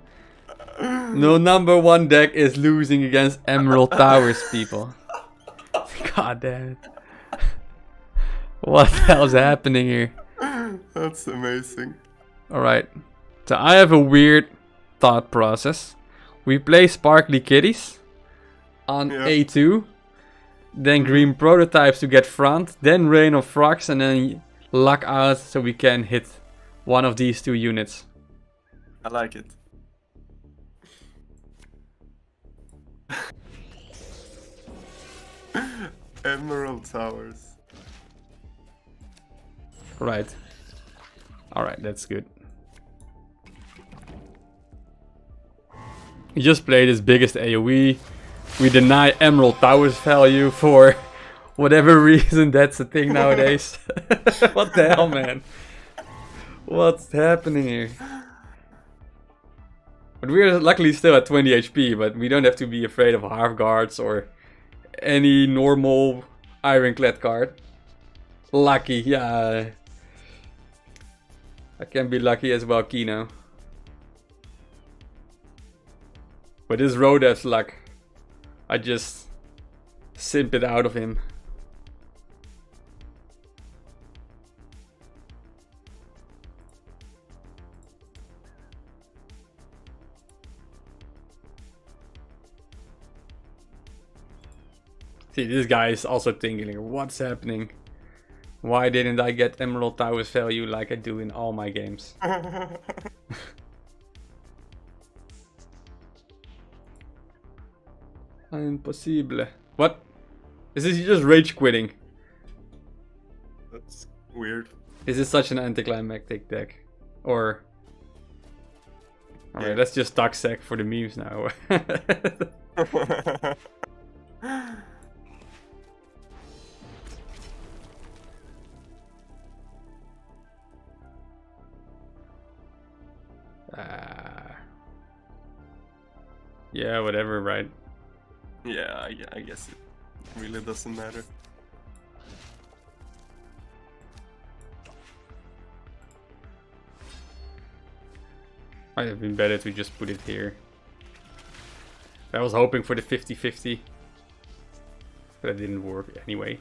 deck is losing against Emerald Towers, people. God damn it. What the hell's happening here? That's amazing. Alright, so I have a weird thought process. We play Sparkly Kitties on A2, then Green Prototypes to get front, then Rain of Frogs, and then luck out so we can hit one of these two units. I like it. Emerald Towers. Right. Alright, that's good. We just played his biggest AoE. We deny Emerald Towers value for whatever reason. That's a thing nowadays. What the hell, man? What's happening here? But we're luckily still at 20 HP, but we don't have to be afraid of half guards or any normal ironclad card. Lucky, yeah. I can be lucky as well, Kino. But this Roadav's luck, I just simp it out of him. See, this guy is also thinking, what's happening? Why didn't I get Emerald Towers value like I do in all my games? Impossible. What? Is this just rage quitting? That's weird. Is this such an anticlimactic deck? Or... Alright, let's just talk sec for the memes now. Yeah, whatever, right? Yeah, I guess it really doesn't matter. Might have been better to just put it here. I was hoping for the 50-50. But it didn't work anyway.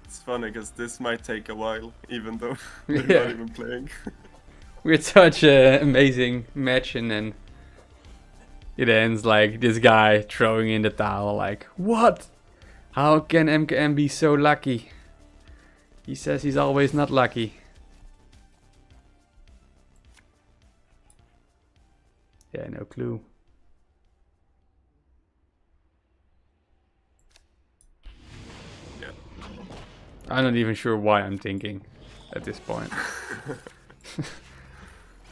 It's funny because this might take a while, even though they're not even playing. We had such an amazing match, and then it ends like this guy throwing in the towel like, what? How can MKM be so lucky? He says he's always not lucky. Yeah, no clue. Yeah. I'm not even sure why I'm thinking at this point.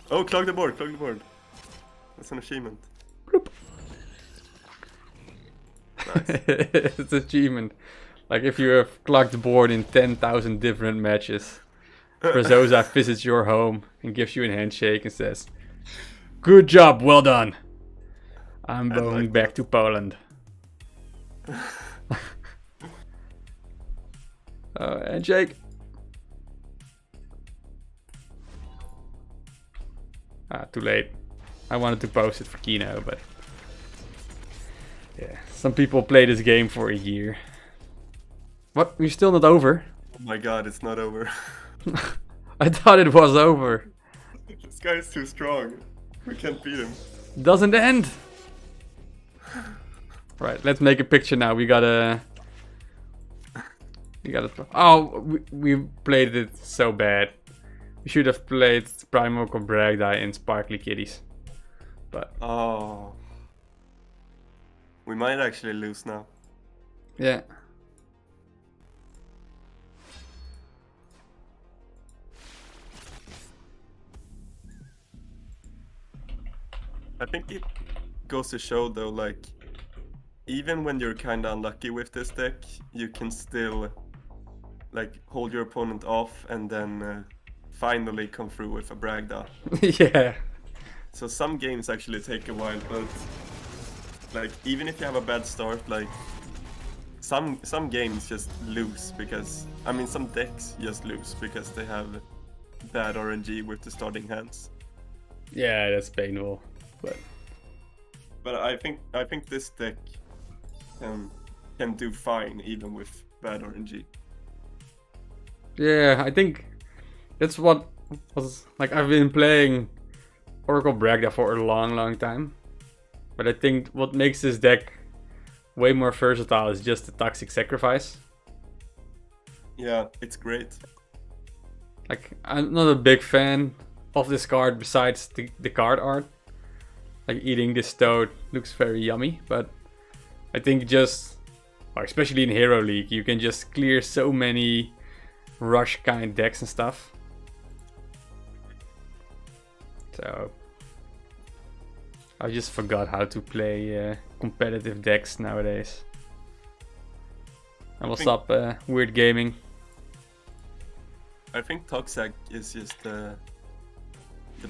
Oh, clog the board, clog the board. That's an achievement. Nice. It's an achievement. Like if you have clocked the board in 10,000 different matches, Brazoza visits your home and gives you a handshake and says, "Good job, well done. I'm going back to Poland." Handshake. Too late. I wanted to post it for Kino, but yeah, some people play this game for a year. What? We're still not over? Oh my god, it's not over. I thought it was over. This guy is too strong. We can't beat him. Doesn't end. Right, let's make a picture now. We gotta. Oh, we played it so bad. We should have played Primordial Bragdie and Sparkly Kitties. But oh, we might actually lose now. yeah. think it goes to show though, like, even when you're kind of unlucky with this deck, you can still, like, hold your opponent off and then finally come through with a Bragda. Yeah. So some games actually take a while, but, like, even if you have a bad start, like, some games just lose because, I mean, some decks just lose because they have bad RNG with the starting hands. Yeah, that's painful. But I think this deck can do fine even with bad RNG. Yeah, I think that's what was like. I've been playing Oracle Bragda for a long time, but I think what makes this deck way more versatile is just the Toxic Sacrifice. Yeah, it's great. Like, I'm not a big fan of this card besides the card art. Like, eating this toad looks very yummy, but I think just, or especially in Hero League, you can just clear so many rush kind decks and stuff. So I just forgot how to play competitive decks nowadays. And what's up, Weird Gaming? I think Toxic is just the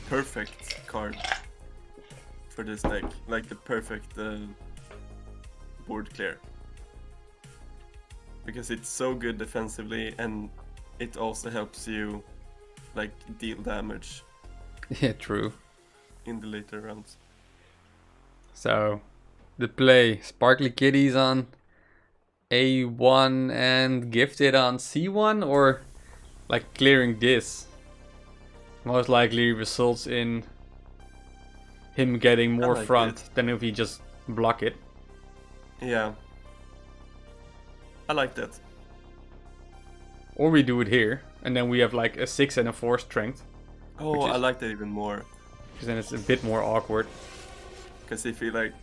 perfect card for this deck, like the perfect board clear. Because it's so good defensively and it also helps you like deal damage Yeah, true. in the later rounds. So, the play Sparkly Kitties on A1 and Gifted on C1, or like clearing this most likely results in him getting more like front it. than if he just block it. Yeah. I like that. Or we do it here, and then we have like a 6 and a 4 strength, Oh, Which is- I like that even more. because then it's a bit more awkward. Because if you like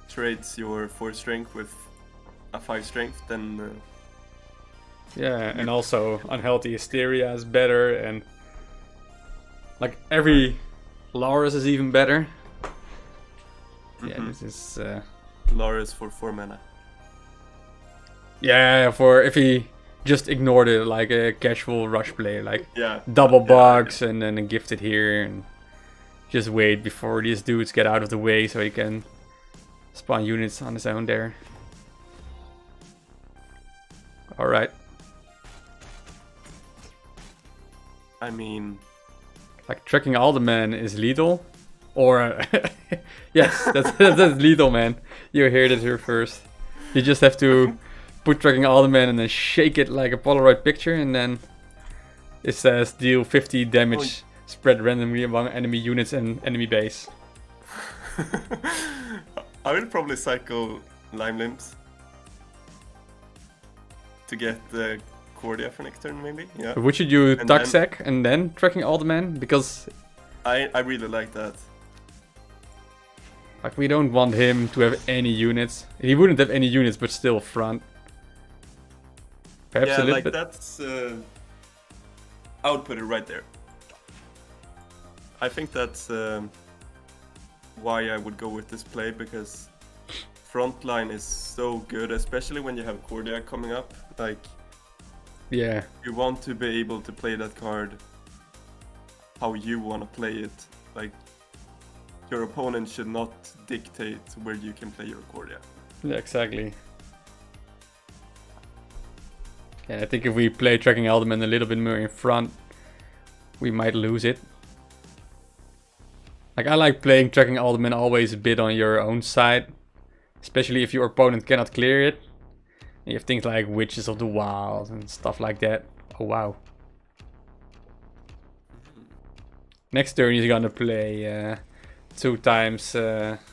trades your 4 strength with a 5 strength, then Yeah, and also Unhealthy Hysteria is better, and like every Laurus is even better. Yeah, Mhm. this is Laurus for 4 mana. yeah, for if he just ignored it like a casual rush player, like Yeah. double Yeah, bugs and then a gifted here, and just wait before these dudes get out of the way so he can spawn units on his own there. Alright, I mean, like tracking Alderman is lethal, or yes, that's lethal, man. You heard it here first. You just have to put tracking Alderman and then shake it like a Polaroid picture, and then it says deal 50 damage spread randomly among enemy units and enemy base. I will probably cycle Lime Limbs to get the Cordia for next turn, maybe. Yeah, But would you do And then- Toxic and then tracking Alderman? Because I really like that. like we don't want him to have any units. He wouldn't have any units, but still front. Perhaps Yeah, a little like bit. that's. I would put it right there. I think that's why I would go with this play, because frontline is so good, especially when you have Cordia coming up. Like, Yeah, you want to be able to play that card how you want to play it. Like, your opponent should not dictate where you can play your Cordia. yeah, exactly. Yeah, I think if we play tracking Alderman a little bit more in front, we might lose it. Like, I like playing tracking Alderman always a bit on your own side, especially if your opponent cannot clear it. You have things like Witches of the Wild and stuff like that. Oh wow. Next turn he's gonna play 2 times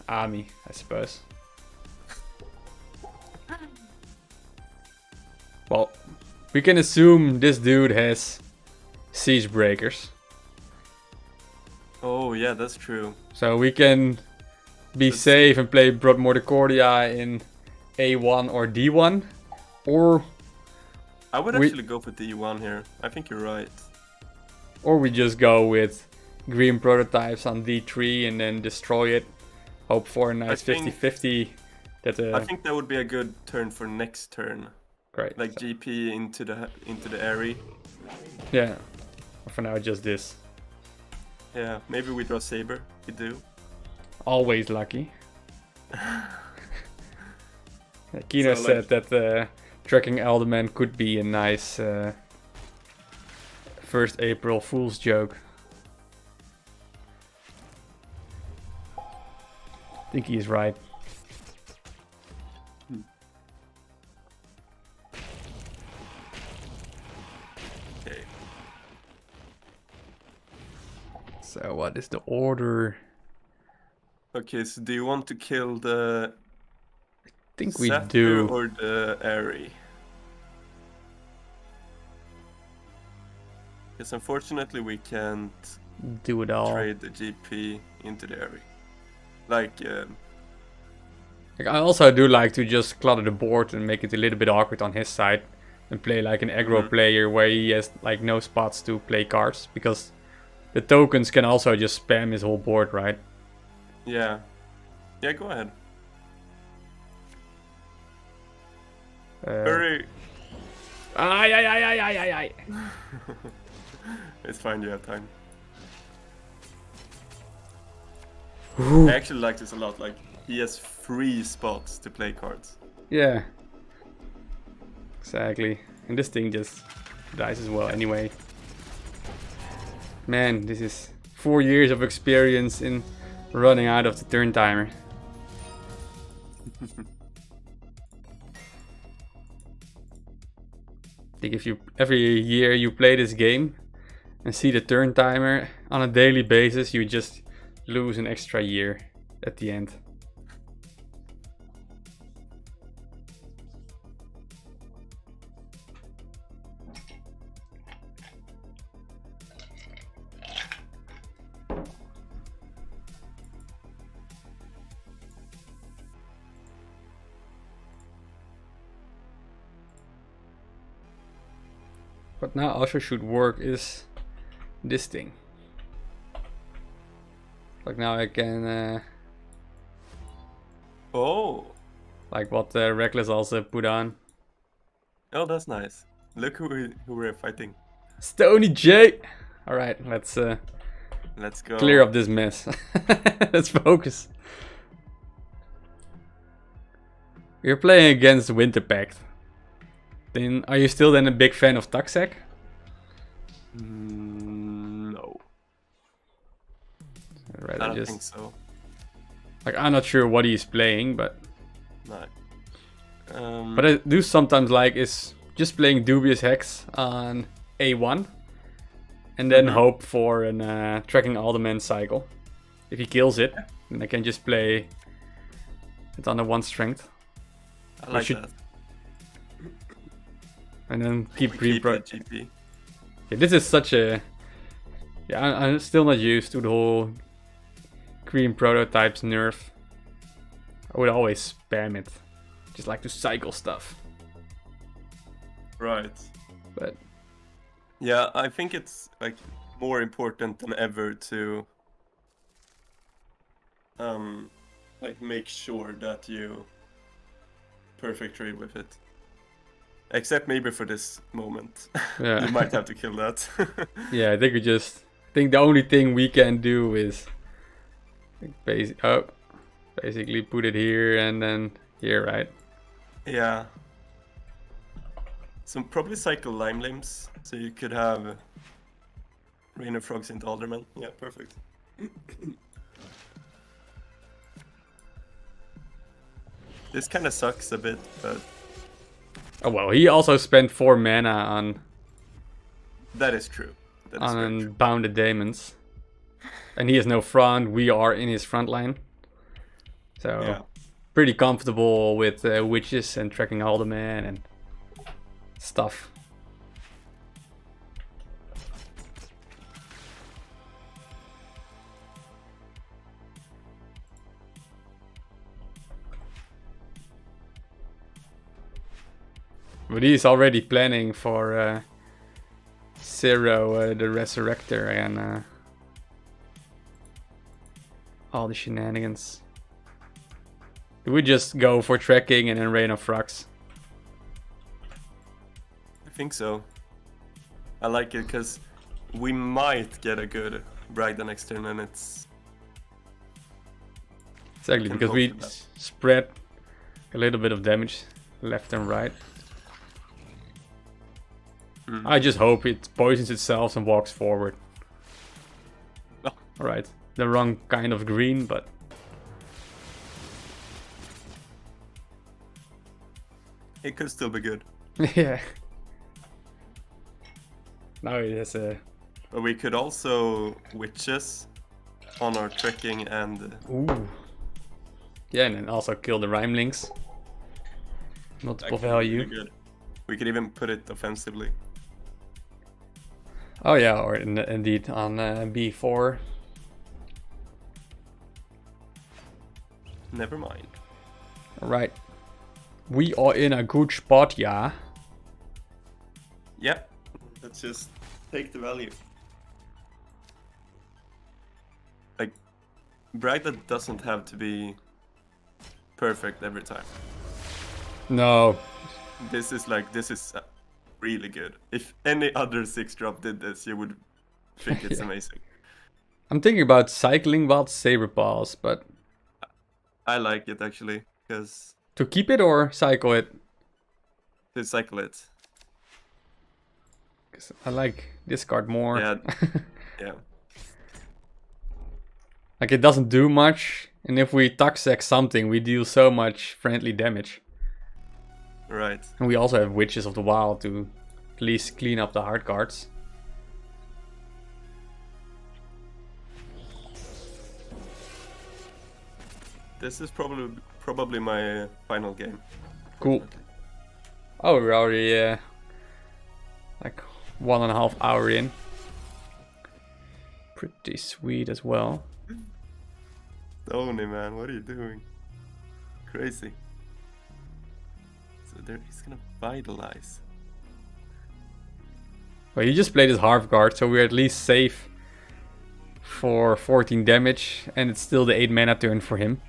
Ami, I suppose. Well, we can assume this dude has Siege Breakers. Oh yeah, that's true. So we can be Let's safe and play Broadmorticordia in A1 or D1. Or I would We- actually go for D1 here. I think you're right. we just go with green prototypes on D3 and then destroy it. Hope for a nice think- 50-50. That I think that would be a good turn for next turn. great. Like GP into the area. Yeah. For now, just this. Yeah, maybe we draw Saber. We do. Always lucky. Kino So, said that tracking Alderman could be a nice 1st April Fool's joke. I think he's right. Okay. So what is the order? Okay, so do you want to kill the I think we Scepter do. or the Airy? Because unfortunately we can't Do it all. trade the GP into the Airy. Like, Like, I also do like to just clutter the board and make it a little bit awkward on his side. And play like an aggro player where he has like no spots to play cards. Because the tokens can also just spam his whole board, right? yeah. Yeah, go ahead. Hurry! Ay. It's fine, you have time. Ooh. I actually like this a lot. Like, he has 3 spots to play cards. Yeah. Exactly. And this thing just dies as well anyway. Man, this is 4 years of experience in running out of the turn timer. I think if you every year you play this game and see the turn timer on a daily basis, you just lose an extra year at the end. What now also should work is this thing. Like now I can, Oh! like what Reckless also put on. Oh, that's nice. Look who we're fighting. Stony J! Alright, let's Let's go. clear up this mess. Let's focus. You're playing against Winter Pact. Then are you still then a big fan of Taxek? No. I'd rather I don't just think so. like I'm not sure what he's playing, but No. what I do sometimes like is just playing Dubious Hex on A1 and then hope for an tracking Alderman cycle. If he kills it, then I can just play it on a 1 strength. I like should- that. And then keep We green keep pro. it GP. Yeah, this is such a... Yeah, I'm still not used to the whole green prototypes nerf. I would always spam it. Just like to cycle stuff. Right. But Yeah, I think it's like more important than ever to like make sure that you perfect trade with it. Except maybe for this moment. yeah. You might have to kill that. Yeah, I think I think the only thing we can do is basically put it here and then here, right? Yeah. So probably cycle Lime Limbs, so you could have Rain of Frogs into Alderman. Yeah, perfect. This kind of sucks a bit, but Oh well, he also spent 4 mana on that is true. That is very true. Bounded Daemons. And he has no front, we are in his front line. So, Yeah. pretty comfortable with witches and tracking Alderman and stuff. But he's already planning for Zero, the Resurrector, and all the shenanigans. Do we just go for trekking and then rain of frogs? I think so. I like it because we might get a good Bragda next turn, and it's Exactly, Can because hope we for that. spread a little bit of damage left and right. I just hope it poisons itself and walks forward. Oh. Alright, the wrong kind of green, but it could still be good. yeah. Now it has a... But we could also witches on our trekking and Ooh. Yeah, and then also kill the Rhymelings. Multiple actually value. really good. We could even put it offensively. Oh yeah, or indeed on B4. Never mind. Alright. We are in a good spot, yeah. Yep. Let's just take the value. Like, Bragda doesn't have to be perfect every time. No. This is really good. If any other 6-drop did this, you would think it's Yeah. amazing. I'm thinking about cycling wild saber balls, but I like it actually, because to keep it or cycle it? to cycle it. 'Cause I like this card more. Yeah. Yeah. Like it doesn't do much, and if we Toxic something, we deal so much friendly damage. Right. And we also have Witches of the Wild to at least clean up the hard cards. This is probably my final game. Cool. Oh, we're already like 1.5 hours in. Pretty sweet as well. Tony, man, what are you doing? Crazy. So there, he's gonna vitalize. Well, he just played his half guard, so we're at least safe for 14 damage, and it's still the 8 mana turn for him.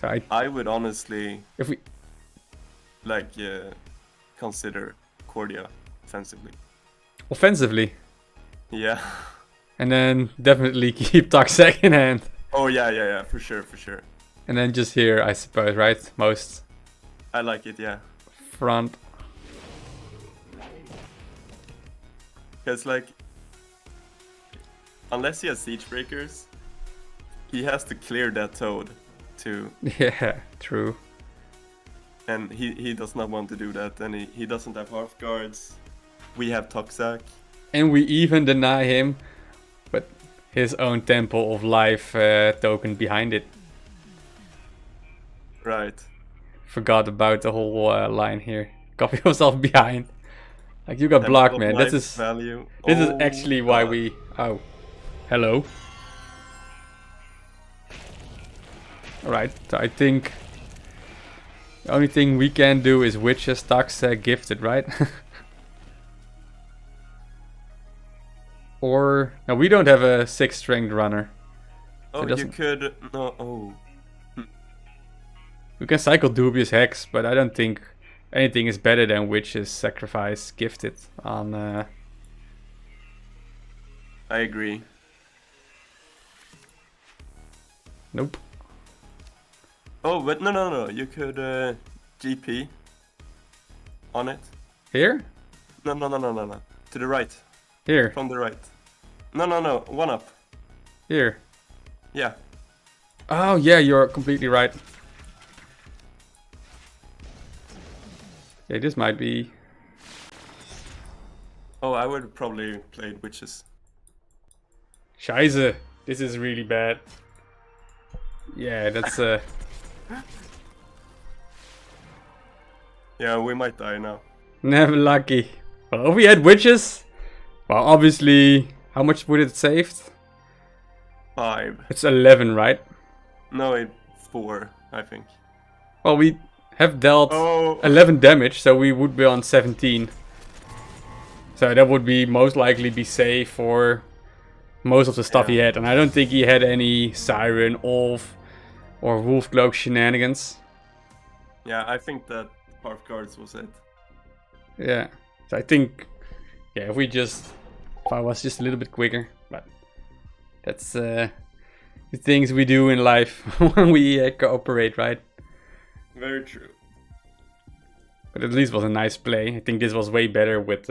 So I would honestly if we consider Cordia offensively. offensively, Yeah. and then definitely keep Toxic in hand, Oh yeah, for sure. and then just here, I suppose, right? Most I like it, yeah. front. Because unless he has siege breakers, he has to clear that toad too, Yeah, true. and he does not want to do that, and he doesn't have half guards. We have Toxac. And we even deny him, but his own Temple of Life token behind it. Right. Forgot about the whole line here. Copy yourself behind. Like you got blocked, man. This is value. this is Oh, actually why God. we. Oh, hello. All right. So I think the only thing we can do is Witches, Toxic, Gifted, right? Or no, we don't have a 6 strength runner. Oh, it you doesn't- could no. Oh, We can cycle Dubious Hex, but I don't think anything is better than Witches, Sacrifice, Gifted on. I agree. Nope. Oh, but no. You could GP on it. Here? No. To the right. Here. From the right. No. 1 up. Here. Yeah. Oh, yeah, you're completely right. Yeah, this might be. Oh, I would probably play witches. Scheiße. This is really bad. Yeah, that's Yeah, we might die now. never lucky. Well, if we had Witches, well, obviously, how much would it saved? 5. It's 11, right? No, it's 4, I think. Well, we have dealt Oh, 11 damage, so we would be on 17. So that would be most likely be safe for most of the stuff he Yeah. had, and I don't think he had any Siren, Olf, or Wolfcloak shenanigans. Yeah, I think that half guards was it. Yeah, so I think, yeah, if I was just a little bit quicker, but that's the things we do in life when we cooperate, right? Very true. But at least it was a nice play. I think this was way better with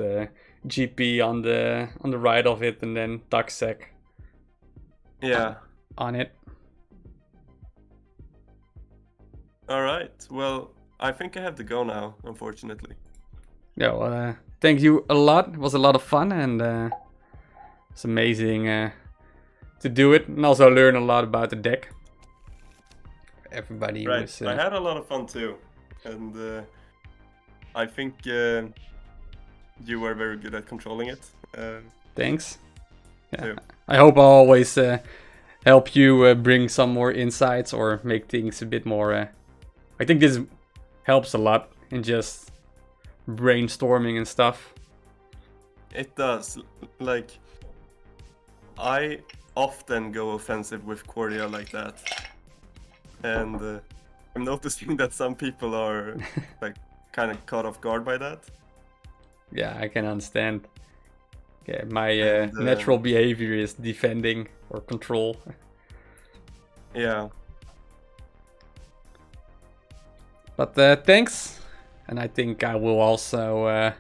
GP on the right of it, and then Tuxsec Yeah. on it. All right. Well, I think I have to go now, unfortunately. Yeah, well, thank you a lot. It was a lot of fun, and it's amazing to do it, and also learn a lot about the deck. Everybody Right. was. I had a lot of fun too, and I think you were very good at controlling it. Thanks. Yeah. too. I hope I always help you bring some more insights or make things a bit more. I think this helps a lot in just brainstorming and stuff. It does. Like, I often go offensive with Cordia like that, and I'm noticing that some people are like kind of caught off guard by that. Yeah, I can understand. Yeah, my And, natural behavior is defending or control. Yeah. But thanks, and I think I will also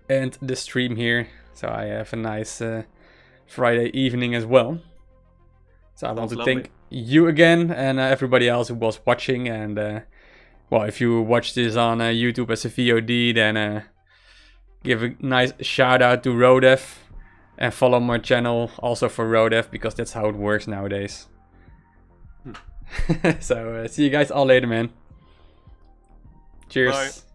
end the stream here, so I have a nice Friday evening as well. So I want to Sounds lovely. thank you again, and everybody else who was watching. And well, if you watch this on YouTube as a VOD, then give a nice shout out to Roadav, and follow my channel also for Roadav, because that's how it works nowadays. So see you guys all later, man. Cheers. Bye.